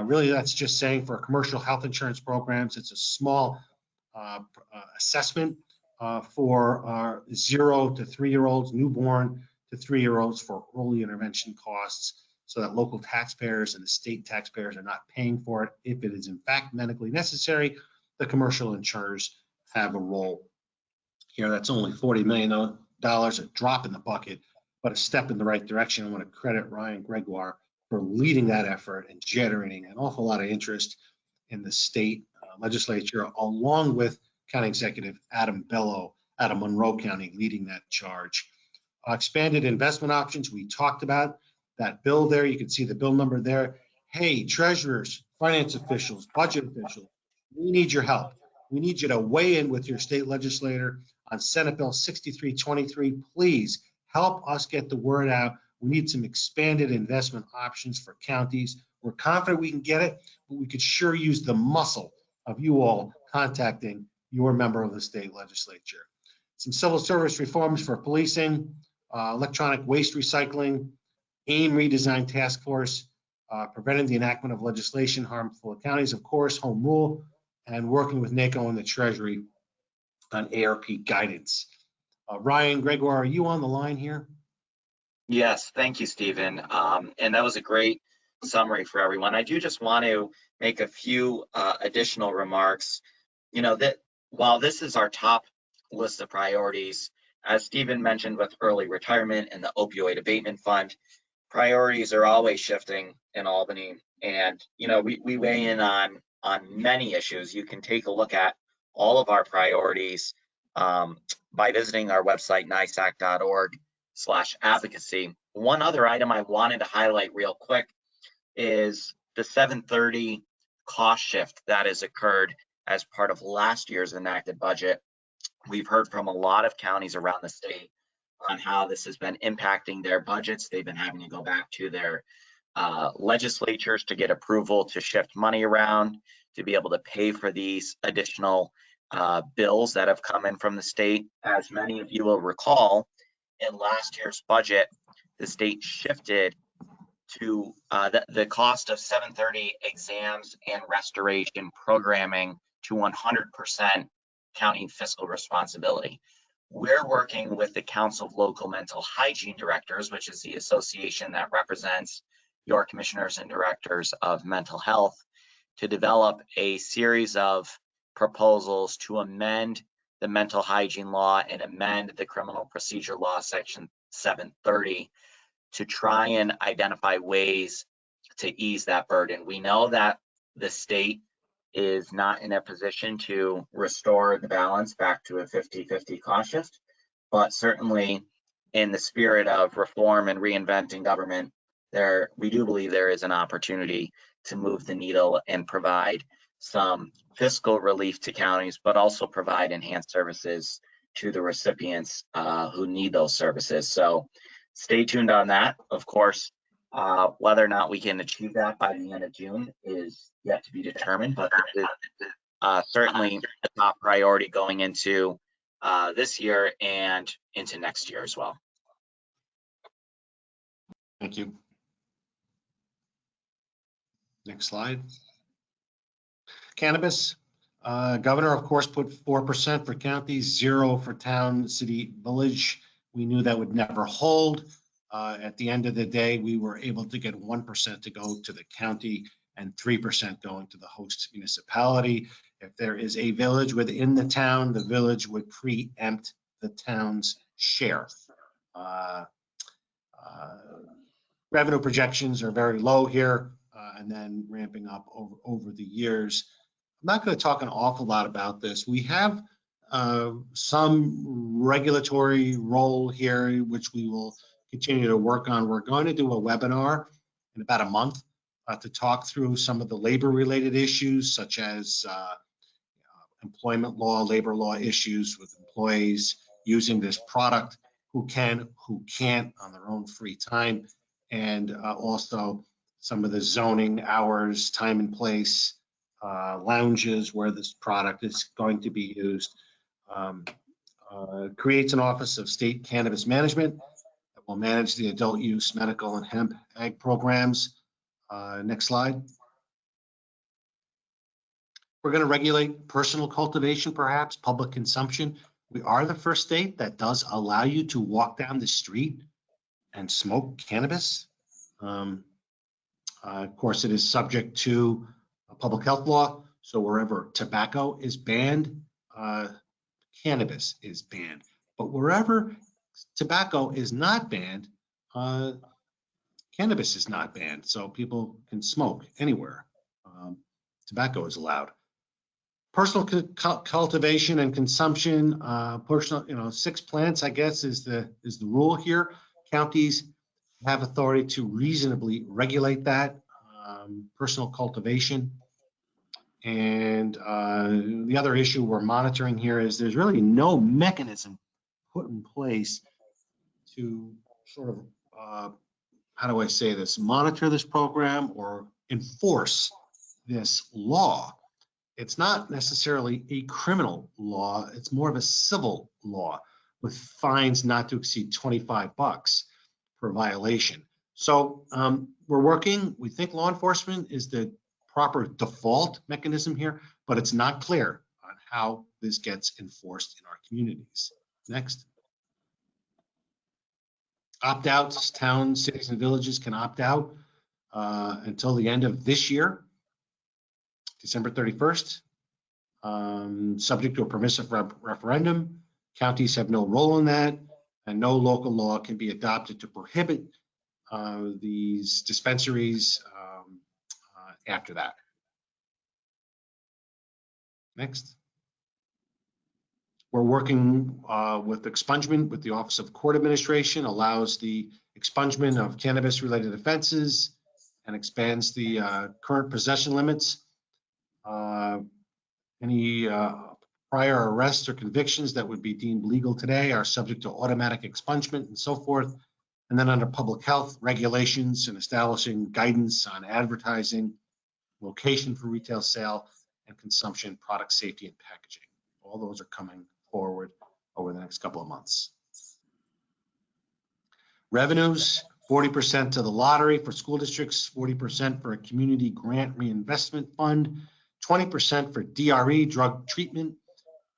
Really, that's just saying for commercial health insurance programs, it's a small assessment for our 0 to 3-year-olds, newborn to 3-year-olds for early intervention costs, so that local taxpayers and the state taxpayers are not paying for it. If it is in fact medically necessary, the commercial insurers have a role here. That's only $40 million, a drop in the bucket, but a step in the right direction. I want to credit Ryan Gregoire for leading that effort and generating an awful lot of interest in the state legislature, along with County Executive Adam Bello out of Monroe County leading that charge. Expanded investment options, we talked about that bill there. You can see the bill number there. Hey, treasurers, finance officials, budget officials, we need your help. We need you to weigh in with your state legislator on Senate Bill 6323. Please help us get the word out. We need some expanded investment options for counties. We're confident we can get it, but we could sure use the muscle of you all contacting your member of the state legislature. Some civil service reforms for policing, electronic waste recycling, AIM redesign task force, preventing the enactment of legislation harmful to counties, of course, home rule, and working with NACO and the Treasury on ARP guidance. Ryan Gregoire, are you on the line here? Yes, thank you, Stephen. And that was a great summary for everyone. I do just want to make a few additional remarks. You know, that while this is our top list of priorities, as Stephen mentioned with early retirement and the opioid abatement fund, priorities are always shifting in Albany. And, you know, we weigh in on many issues. You can take a look at all of our priorities by visiting our website, NYSAC.org/advocacy. One other item I wanted to highlight real quick is the 730 cost shift that has occurred as part of last year's enacted budget. We've heard from a lot of counties around the state on how this has been impacting their budgets. They've been having to go back to their legislatures to get approval to shift money around to be able to pay for these additional bills that have come in from the state. As many of you will recall, in last year's budget, the state shifted to the cost of 730 exams and restoration programming to 100% county fiscal responsibility. We're working with the Council of Local Mental Hygiene Directors, which is the association that represents your commissioners and directors of mental health, to develop a series of proposals to amend the mental hygiene law and amend the criminal procedure law section 730 to try and identify ways to ease that burden. We know that the state is not in a position to restore the balance back to a 50-50 cost shift, but certainly in the spirit of reform and reinventing government, we do believe there is an opportunity to move the needle and provide some fiscal relief to counties, but also provide enhanced services to the recipients who need those services. So stay tuned on that. Of course, whether or not we can achieve that by the end of June is yet to be determined, but it is certainly a top priority going into this year and into next year as well. Thank you. Next slide. Cannabis. Governor, of course, put 4% for counties, 0 for town, city, village. We knew that would never hold. At the end of the day, we were able to get 1% to go to the county and 3% going to the host municipality. If there is a village within the town, the village would preempt the town's share. Revenue projections are very low here and then ramping up over the years. I'm not going to talk an awful lot about this. We have some regulatory role here, which we will continue to work on. We're going to do a webinar in about a month to talk through some of the labor-related issues, such as employment law, labor law issues with employees using this product, who can, who can't on their own free time, and also some of the zoning hours, time and place, lounges where this product is going to be used. Creates an Office of State Cannabis Management that will manage the adult use, medical, and hemp ag programs. Next slide. We're going to regulate personal cultivation, perhaps public consumption. We are the first state that does allow you to walk down the street and smoke cannabis. Of course, it is subject to a public health law. So wherever tobacco is banned, cannabis is banned. But wherever tobacco is not banned, cannabis is not banned. So people can smoke anywhere. Tobacco is allowed. Personal cultivation and consumption, personal, 6 plants, I guess, is the rule here. Counties have authority to reasonably regulate that personal cultivation. And the other issue we're monitoring here is there's really no mechanism put in place to sort of how do I say this, monitor this program or enforce this law. It's not necessarily a criminal law. It's more of a civil law with fines not to exceed $25 per violation. So we're working. We think law enforcement is the proper default mechanism here, but it's not clear on how this gets enforced in our communities. Next. Opt-outs, towns, cities, and villages can opt out until the end of this year, December 31st. Subject to a permissive referendum. Counties have no role in that, and no local law can be adopted to prohibit these dispensaries after that. Next. We're working with expungement with the Office of Court Administration, allows the expungement of cannabis-related offenses and expands the current possession limits. Any prior arrests or convictions that would be deemed legal today are subject to automatic expungement and so forth. And then under public health regulations and establishing guidance on advertising, location for retail sale, and consumption, product safety, and packaging. All those are coming forward over the next couple of months. Revenues, 40% to the lottery for school districts, 40% for a community grant reinvestment fund, 20% for DRE, drug treatment,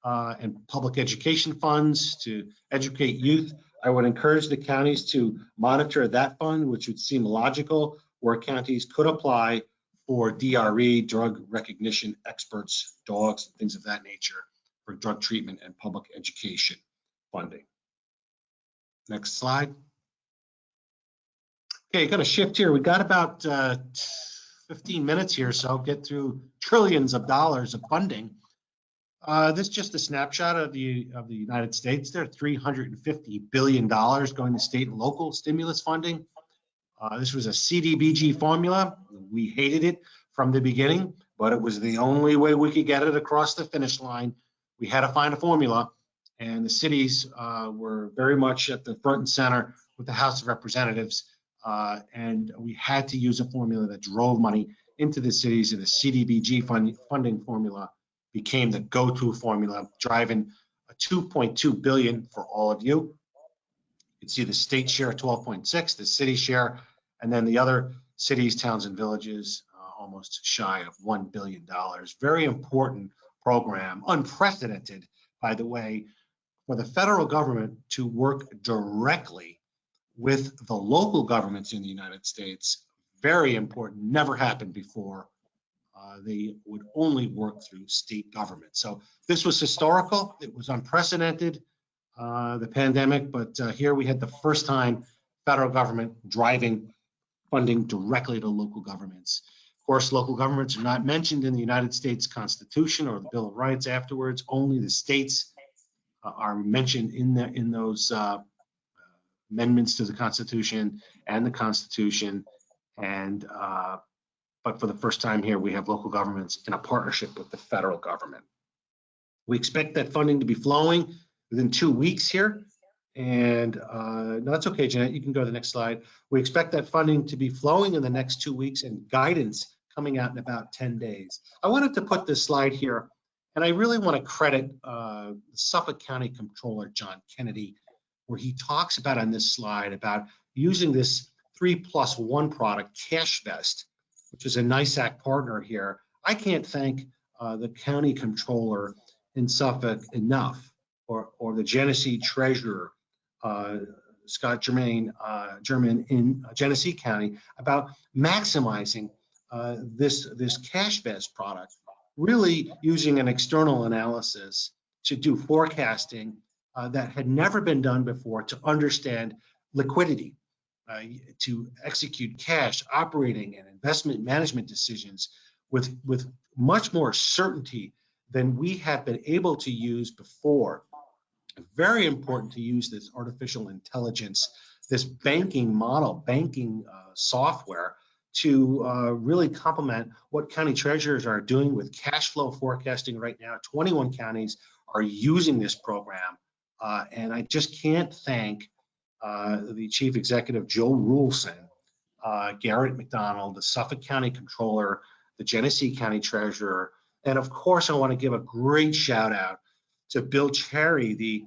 and public education funds to educate youth. I would encourage the counties to monitor that fund, which would seem logical, where counties could apply for DRE, drug recognition experts, dogs, things of that nature, for drug treatment and public education funding. Next slide. Okay, going to shift here. We got about 15 minutes here, so get through trillions of dollars of funding. This is just a snapshot of the United States. There are $350 billion going to state and local stimulus funding. This was a CDBG formula. We hated it from the beginning, but it was the only way we could get it across the finish line. We had to find a formula, and the cities were very much at the front and center with the House of Representatives, and we had to use a formula that drove money into the cities, and the CDBG funding formula became the go-to formula, driving a $2.2 billion for all of you. You can see the state share 12.6, the city share, and then the other cities, towns, and villages almost shy of $1 billion. Very important program, unprecedented, by the way, for the federal government to work directly with the local governments in the United States. Very important, never happened before. They would only work through state government. So this was historical. It was unprecedented, the pandemic, but here we had the first time federal government driving funding directly to local governments. Of course, local governments are not mentioned in the United States Constitution or the Bill of Rights afterwards. Only the states are mentioned in those amendments to the Constitution and the Constitution. And but for the first time here, we have local governments in a partnership with the federal government. We expect that funding to be flowing within 2 weeks here. And no, that's okay, Jeanette, you can go to the next slide. We expect that funding to be flowing in the next 2 weeks and guidance coming out in about 10 days. I wanted to put this slide here, and I really want to credit the Suffolk County Comptroller, John Kennedy, where he talks about on this slide about using this 3+1 product, Cash Vest, which is a NYSAC partner here. I can't thank the county comptroller in Suffolk enough, or the Genesee treasurer, Scott German in Genesee County, about maximizing this Cash Vest product, really using an external analysis to do forecasting that had never been done before to understand liquidity, to execute cash, operating, and investment management decisions with much more certainty than we have been able to use before. Very important to use this artificial intelligence, this banking model, banking software to really complement what county treasurers are doing with cash flow forecasting right now. 21 counties are using this program, and I just can't thank the Chief Executive, Joe Rulson, Garrett McDonald, the Suffolk County Controller, the Genesee County Treasurer, and of course, I want to give a great shout out to Bill Cherry, the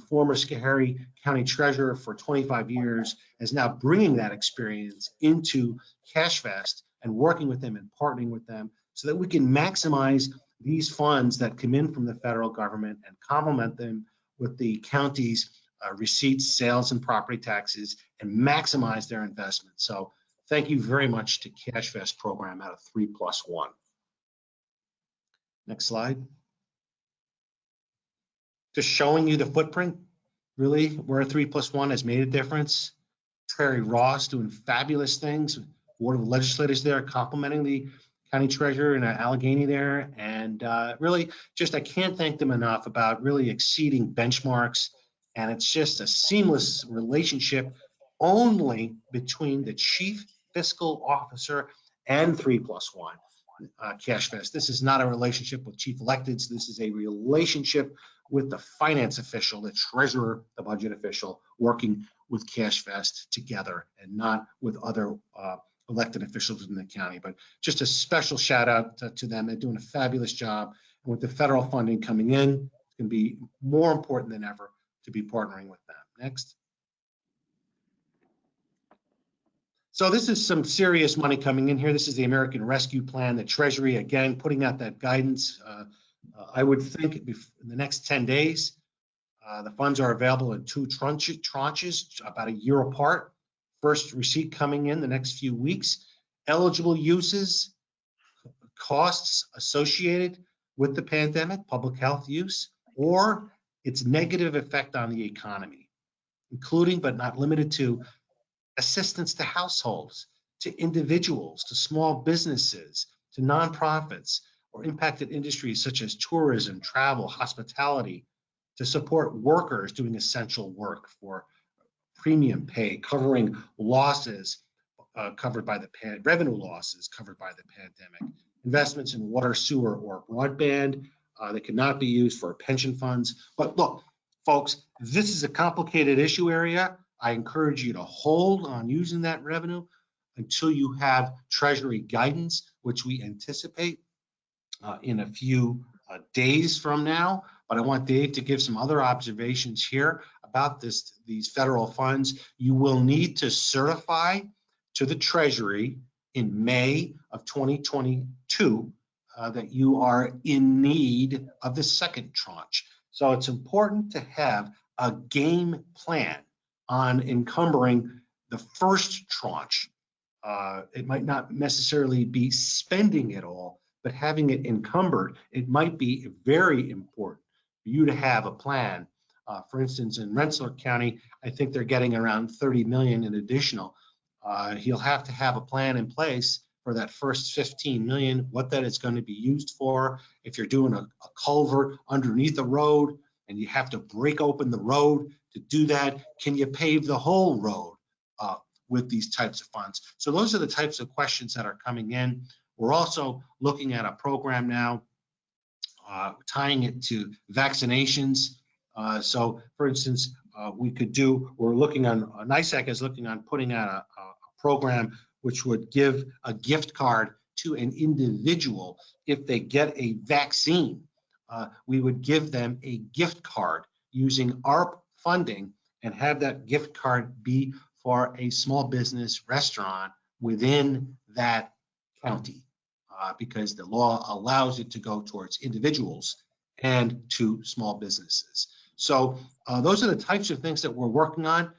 former Schoharie County Treasurer for 25 years, is now bringing that experience into CashFest and working with them and partnering with them so that we can maximize these funds that come in from the federal government and complement them with the county's receipts, sales, and property taxes, and maximize their investment. So thank you very much to CashFest program out of 3+1. Next slide. Just showing you the footprint, really, where 3+1 has made a difference. Terry Ross doing fabulous things. Board of Legislators there complimenting the County Treasurer in Allegheny there. And really, just I can't thank them enough about really exceeding benchmarks. And it's just a seamless relationship only between the Chief Fiscal Officer and 3+1. CashFest. This is not a relationship with chief electeds. This is a relationship with the finance official, the treasurer, the budget official, working with CashFest together and not with other elected officials in the county. But just a special shout out to them. They're doing a fabulous job. And with the federal funding coming in, it's going to be more important than ever to be partnering with them. Next. So this is some serious money coming in here. This is the American Rescue Plan, the Treasury, again, putting out that guidance. I would think in the next 10 days, the funds are available in 2 tranches, about a year apart. First receipt coming in the next few weeks. Eligible uses, costs associated with the pandemic, public health use, or its negative effect on the economy, including but not limited to assistance to households, to individuals, to small businesses, to nonprofits, or impacted industries such as tourism, travel, hospitality, to support workers doing essential work for premium pay, covering losses covered by the revenue losses covered by the pandemic, investments in water, sewer, or broadband that cannot be used for pension funds. But look, folks, this is a complicated issue area. I encourage you to hold on using that revenue until you have Treasury guidance, which we anticipate in a few days from now. But I want Dave to give some other observations here about these federal funds. You will need to certify to the Treasury in May of 2022 that you are in need of the second tranche. So it's important to have a game plan on encumbering the first tranche. It might not necessarily be spending it all, but having it encumbered, it might be very important for you to have a plan. For instance, in Rensselaer County, I think they're getting around 30 million in additional. He'll have to have a plan in place for that first 15 million, what that is going to be used for. If you're doing a culvert underneath a road and you have to break open the road to do that, can you pave the whole road with these types of funds? So those are the types of questions that are coming in. We're also looking at a program now, tying it to vaccinations. So for instance, we're looking on, NYSAC is looking on putting out a program which would give a gift card to an individual if they get a vaccine. We would give them a gift card using ARP funding and have that gift card be for a small business restaurant within that county, because the law allows it to go towards individuals and to small businesses. So those are the types of things that we're working on.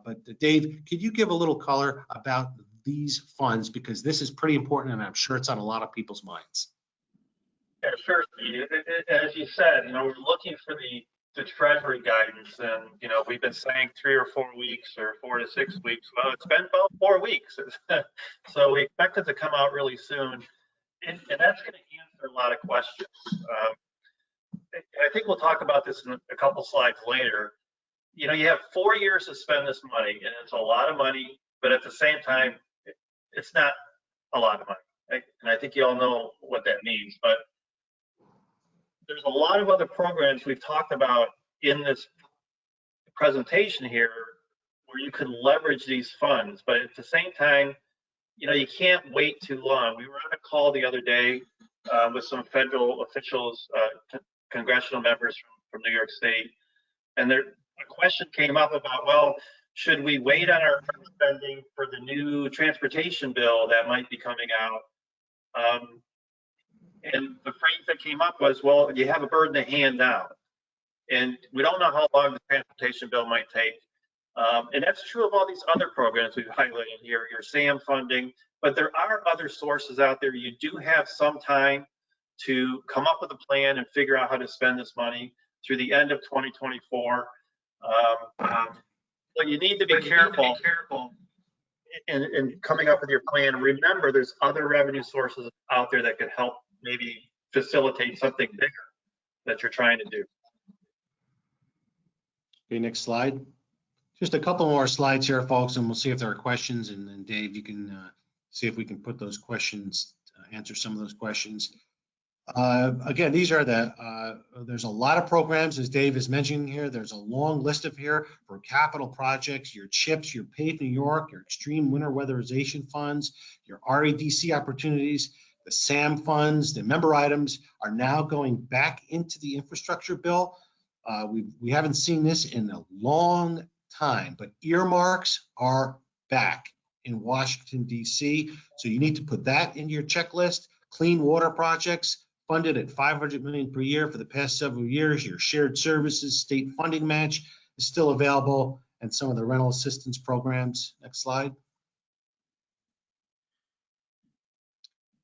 But Dave, could you give a little color about these funds, because this is pretty important and I'm sure it's on a lot of people's minds. Yeah, sure, Steve. As you said, we're looking for the Treasury guidance, and we've been saying 3 or 4 weeks or 4 to 6 weeks. Well, it's been about 4 weeks, so we expect it to come out really soon, and that's going to answer a lot of questions. I think we'll talk about this in a couple slides later. You have 4 years to spend this money, and it's a lot of money, but at the same time, it's not a lot of money. And I think you all know what that means, but there's a lot of other programs we've talked about in this presentation here where you can leverage these funds, but at the same time, you know, you can't wait too long. We were on a call the other day with some federal officials, congressional members from New York State, and a question came up about, well, should we wait on our spending for the new transportation bill that might be coming out? And the phrase that came up was, well, you have a bird in the hand now. And we don't know how long the transportation bill might take. And that's true of all these other programs we've highlighted here, your SAM funding, but there are other sources out there. You do have some time to come up with a plan and figure out how to spend this money through the end of 2024. But you need to be careful in coming up with your plan. Remember, there's other revenue sources out there that could help maybe facilitate something bigger that you're trying to do. Okay, next slide. Just a couple more slides here, folks, and we'll see if there are questions. And then Dave, you can see if we can put those questions, answer some of those questions. Again, these are there's a lot of programs, as Dave is mentioning here. There's a long list of here for capital projects, your CHIPS, your Pave New York, your extreme winter weatherization funds, your REDC opportunities, the SAM funds, the member items are now going back into the infrastructure bill. We haven't seen this in a long time, but earmarks are back in Washington, D.C. So you need to put that into your checklist. Clean water projects funded at $500 million per year for the past several years. Your shared services state funding match is still available, and some of the rental assistance programs. Next slide.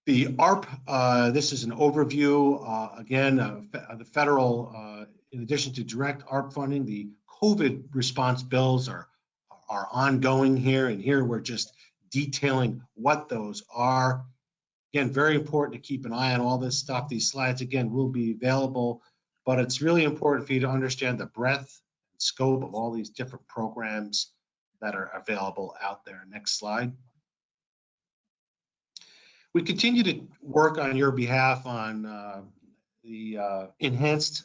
The ARP, this is an overview, again, the federal, in addition to direct ARP funding, the COVID response bills are ongoing here, and here we're just detailing what those are. Again, very important to keep an eye on all this stuff. These slides, again, will be available, but it's really important for you to understand the breadth and scope of all these different programs that are available out there. Next slide. We continue to work on your behalf on the enhanced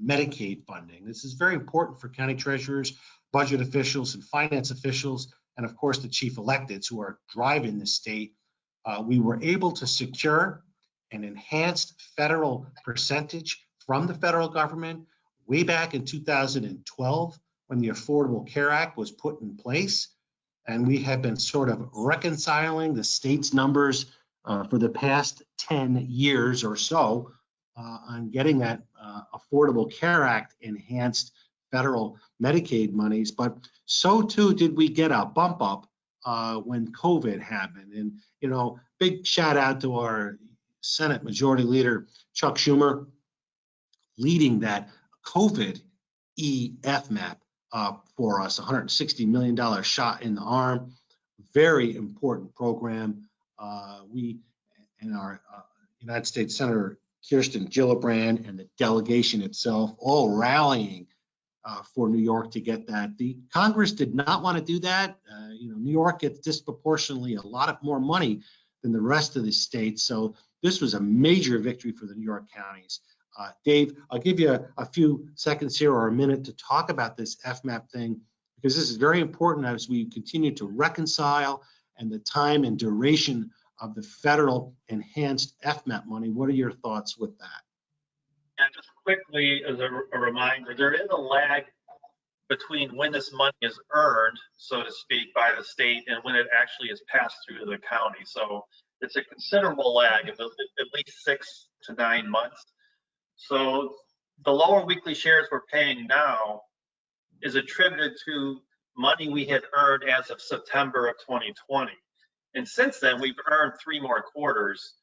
Medicaid funding. This is very important for county treasurers, budget officials, and finance officials, and of course the chief electeds who are driving the state. We were able to secure an enhanced federal percentage from the federal government way back in 2012 when the Affordable Care Act was put in place. And we have been sort of reconciling the state's numbers for the past 10 years or so on getting that Affordable Care Act enhanced federal Medicaid monies. But so too did we get a bump up when COVID happened. And, you know, big shout out to our Senate Majority Leader, Chuck Schumer, leading that COVID FMAP for us, $160 million shot in the arm. Very important program. We and our United States Senator Kirsten Gillibrand and the delegation itself all rallying for New York to get that. The Congress did not want to do that. New York gets disproportionately a lot more money than the rest of the states. So this was a major victory for the New York counties. Dave, I'll give you a few seconds here or a minute to talk about this FMAP thing, because this is very important as we continue to reconcile and the time and duration of the federal enhanced FMAP money. What are your thoughts with that? And just quickly, as a reminder, there is a lag between when this money is earned, so to speak, by the state and when it actually is passed through to the county. So it's a considerable lag of at least 6 to 9 months. So the lower weekly shares we're paying now is attributed to money we had earned as of September of 2020. And since then, we've earned 3 more quarters,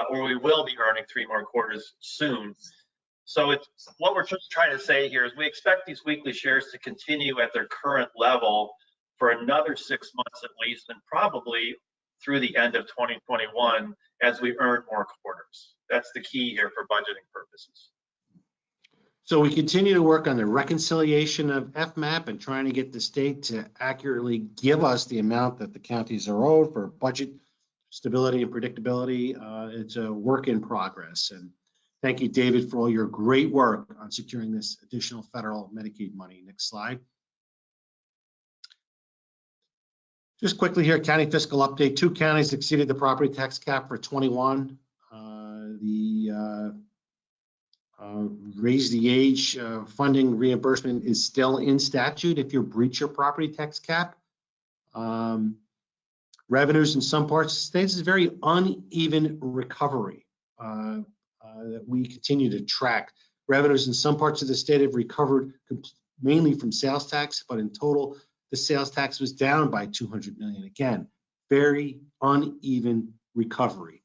or we will be earning 3 more quarters soon. So it's what we're just trying to say here is we expect these weekly shares to continue at their current level for another 6 months at least, and probably through the end of 2021 as we earn more quarters. That's the key here for budgeting purposes. So we continue to work on the reconciliation of FMAP and trying to get the state to accurately give us the amount that the counties are owed for budget stability and predictability. It's a work in progress. And thank you, David, for all your great work on securing this additional federal Medicaid money. Next slide. Just quickly here, county fiscal update. 2 counties exceeded the property tax cap for 21. Raise the age funding reimbursement is still in statute if you breach your property tax cap. Revenues in some parts of the state is very uneven recovery that we continue to track. Revenues in some parts of the state have recovered mainly from sales tax, but in total, the sales tax was down by $200 million. Again, very uneven recovery.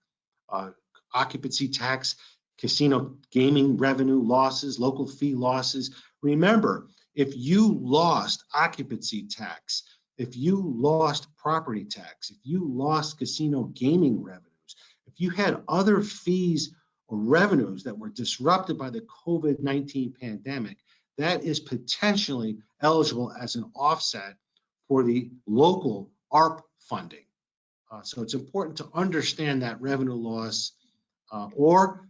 Occupancy tax, casino gaming revenue losses, local fee losses. Remember, if you lost occupancy tax, if you lost property tax, if you lost casino gaming revenues, if you had other fees or revenues that were disrupted by the COVID-19 pandemic, that is potentially eligible as an offset for the local ARP funding. So it's important to understand that revenue loss or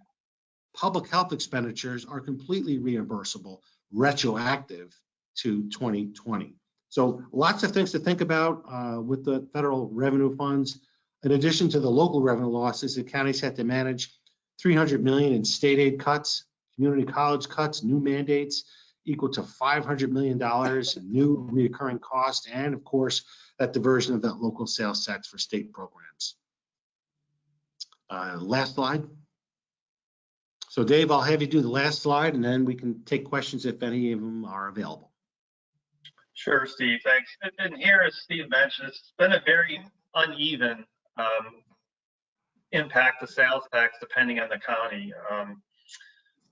public health expenditures are completely reimbursable, retroactive to 2020. So lots of things to think about with the federal revenue funds. In addition to the local revenue losses, the counties had to manage $300 million in state aid cuts, community college cuts, new mandates equal to $500 million in new reoccurring costs, and of course, that diversion of that local sales tax for state programs. Last slide. So Dave, I'll have you do the last slide and then we can take questions if any of them are available. Sure, Steve, thanks. And here, as Steve mentioned, it's been a very uneven impact to sales tax depending on the county.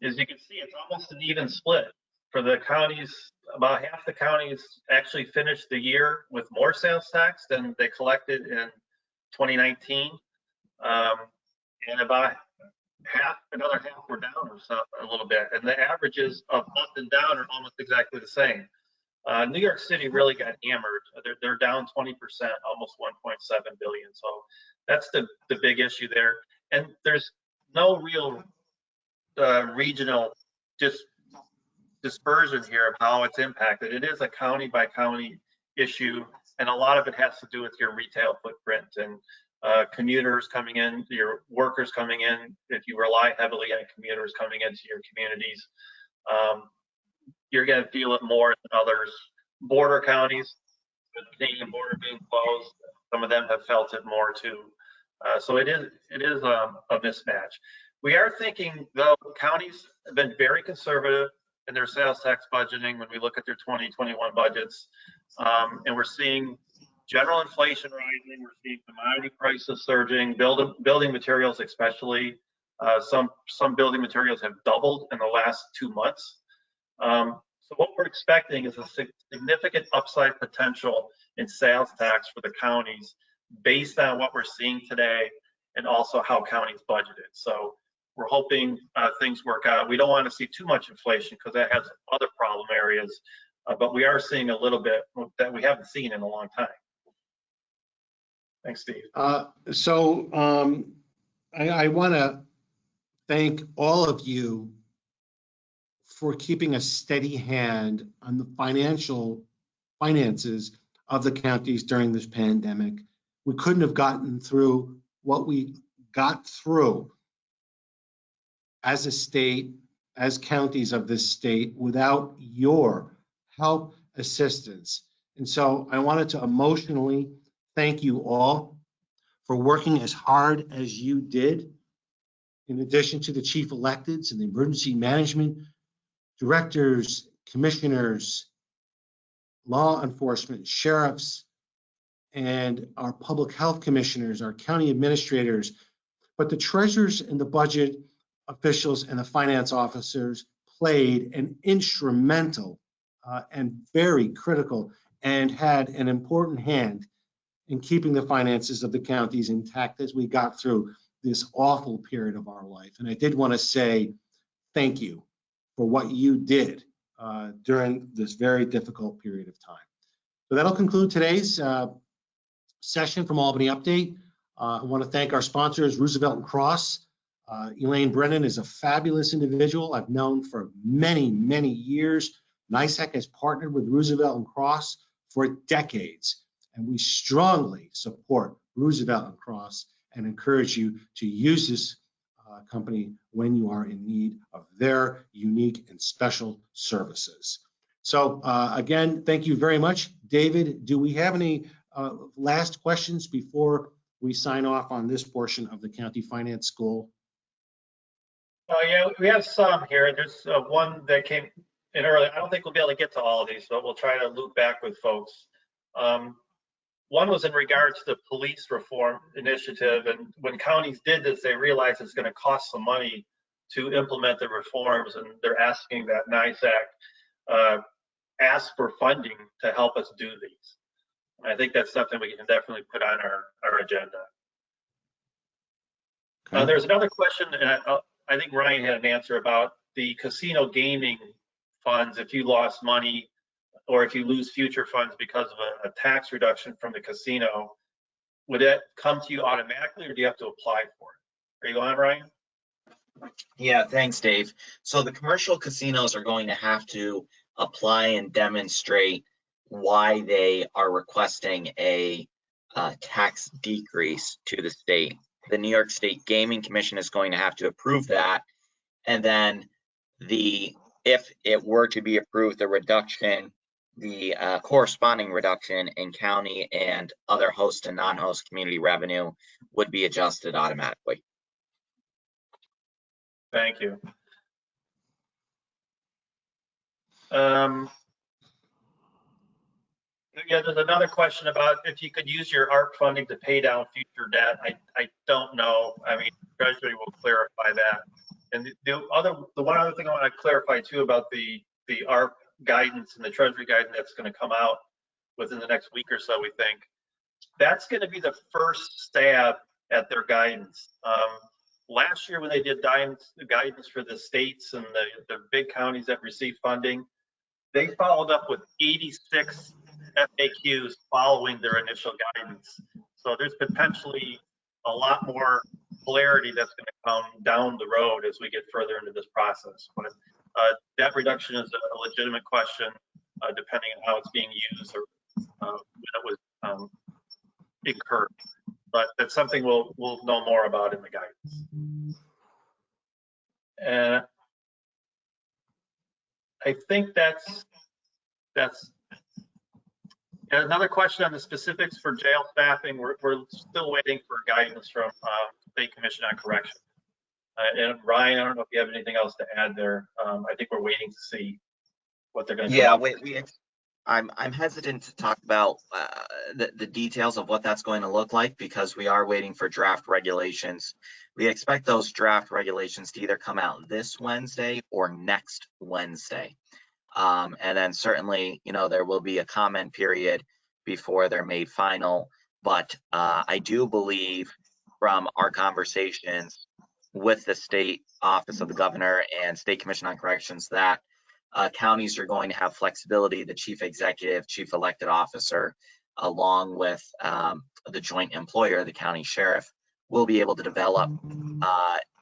As you can see, it's almost an even split. For the counties, about half the counties actually finished the year with more sales tax than they collected in 2019. And about another half were down or so a little bit. And the averages of up and down are almost exactly the same. New York City really got hammered. They're down 20%, almost 1.7 billion. So that's the big issue there. And there's no real regional dispersion here of how it's impacted. It is a county by county issue, and a lot of it has to do with your retail footprint and commuters coming in, your workers coming in. If you rely heavily on commuters coming into your communities, you're going to feel it more than others. Border counties, with the Canadian border being closed, some of them have felt it more too. So it is a mismatch. We are thinking, though, counties have been very conservative in their sales tax budgeting when we look at their 2021 budgets, and we're seeing general inflation rising. We're seeing commodity prices surging, building materials especially. Some building materials have doubled in the last 2 months. So what we're expecting is a significant upside potential in sales tax for the counties based on what we're seeing today and also how counties budgeted. So we're hoping things work out. We don't want to see too much inflation because that has other problem areas, but we are seeing a little bit that we haven't seen in a long time. Thanks, Steve. I want to thank all of you for keeping a steady hand on the finances of the counties during this pandemic. We couldn't have gotten through what we got through as a state, as counties of this state, without your help, assistance. And so I wanted to emotionally thank you all for working as hard as you did, in addition to the chief electeds and the emergency management directors, commissioners, law enforcement, sheriffs, and our public health commissioners, our county administrators, but the treasurers and the budget officials and the finance officers played an instrumental and very critical and had an important hand in keeping the finances of the counties intact as we got through this awful period of our life. And I did want to say thank you for what you did during this very difficult period of time. So that'll conclude today's session from Albany Update. I want to thank our sponsors, Roosevelt and Cross. Elaine Brennan is a fabulous individual I've known for many, many years. NYSAC has partnered with Roosevelt and Cross for decades, And we strongly support Roosevelt and Cross and encourage you to use this company when you are in need of their unique and special services. So again, thank you very much. David, do we have any last questions before we sign off on this portion of the County Finance School? Yeah, we have some here. There's one that came in early. I don't think we'll be able to get to all of these, but we'll try to loop back with folks. One was in regards to the police reform initiative, and when counties did this, they realized it's going to cost some money to implement the reforms, and they're asking that NYSAC ask for funding to help us do these. I think that's something we can definitely put on our agenda. Okay. There's another question, and I think Ryan had an answer about the casino gaming funds. If you lost money or if you lose future funds because of a tax reduction from the casino, would that come to you automatically or do you have to apply for it? Are you on, Ryan? Yeah, thanks, Dave. So the commercial casinos are going to have to apply and demonstrate why they are requesting a tax decrease to the state. The New York State Gaming Commission is going to have to approve that. And then if it were to be approved, the reduction, the corresponding reduction in county and other host and non-host community revenue would be adjusted automatically. Thank you. Yeah, there's another question about if you could use your ARP funding to pay down future debt. I don't know. I mean, Treasury will clarify that. And the one other thing I want to clarify too about the ARP guidance and the Treasury guidance that's going to come out within the next week or so, we think that's going to be the first stab at their guidance. Last year when they did guidance for the states and the big counties that receive funding, they followed up with 86 FAQs following their initial guidance. So there's potentially a lot more clarity that's going to come down the road as we get further into this process. But debt reduction is a legitimate question, depending on how it's being used or when it was incurred. But that's something we'll know more about in the guidance. And I think that's and another question on the specifics for jail staffing. We're still waiting for guidance from State Commission on Corrections. And Ryan, I don't know if you have anything else to add there. I think we're waiting to see what they're going to do. Yeah, I'm hesitant to talk about the details of what that's going to look like because we are waiting for draft regulations. We expect those draft regulations to either come out this Wednesday or next Wednesday. And then certainly, there will be a comment period before they're made final. But I do believe from our conversations with the state office of the governor and State Commission on Corrections that counties are going to have flexibility. The chief executive, chief elected officer, along with the joint employer, the county sheriff, will be able to develop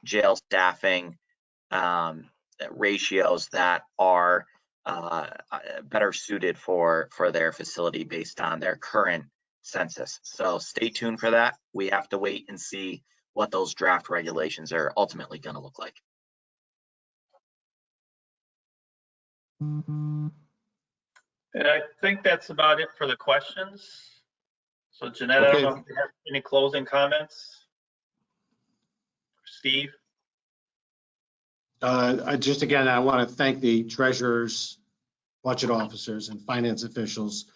jail staffing ratios that are better suited for their facility based on their current census. So stay tuned for that. We have to wait and see what those draft regulations are ultimately going to look like. And I think that's about it for the questions. So Jeanette, I don't know if you have any closing comments. Steve? Again, I want to thank the treasurers, budget officers, and finance officials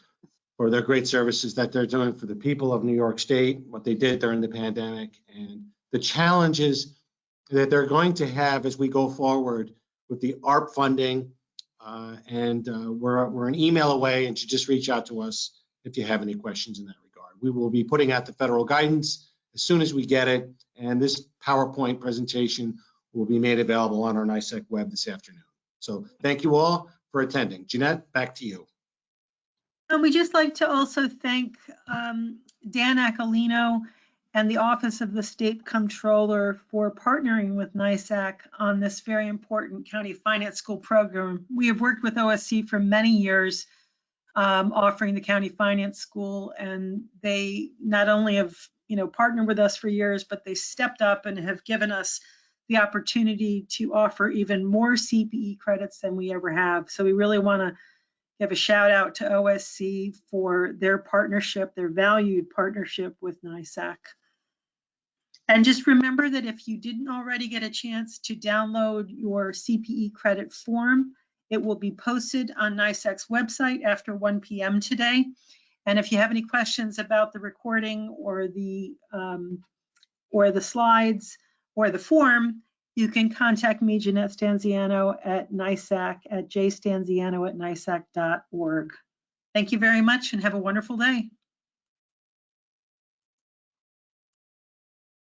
for their great services that they're doing for the people of New York State, what they did during the pandemic, and the challenges that they're going to have as we go forward with the ARP funding. We're an email away, and you just reach out to us if you have any questions in that regard. We will be putting out the federal guidance as soon as we get it, and this PowerPoint presentation will be made available on our NYSAC web this afternoon. So thank you all for attending. Jeanette, back to you. And we'd just like to also thank Dan Aquilino and the Office of the State Comptroller for partnering with NYSAC on this very important County Finance School program. We have worked with OSC for many years. offering the County Finance School, and they not only have partnered with us for years, but they stepped up and have given us the opportunity to offer even more CPE credits than we ever have. So we really want to give a shout out to OSC for their partnership, their valued partnership with NYSAC. And just remember that if you didn't already get a chance to download your CPE credit form, it will be posted on NYSAC's website after 1 p.m. today. And if you have any questions about the recording or the slides or the form, you can contact me, Jeanette Stanziano, at NYSAC at jstanziano@nysac.org. Thank you very much and have a wonderful day.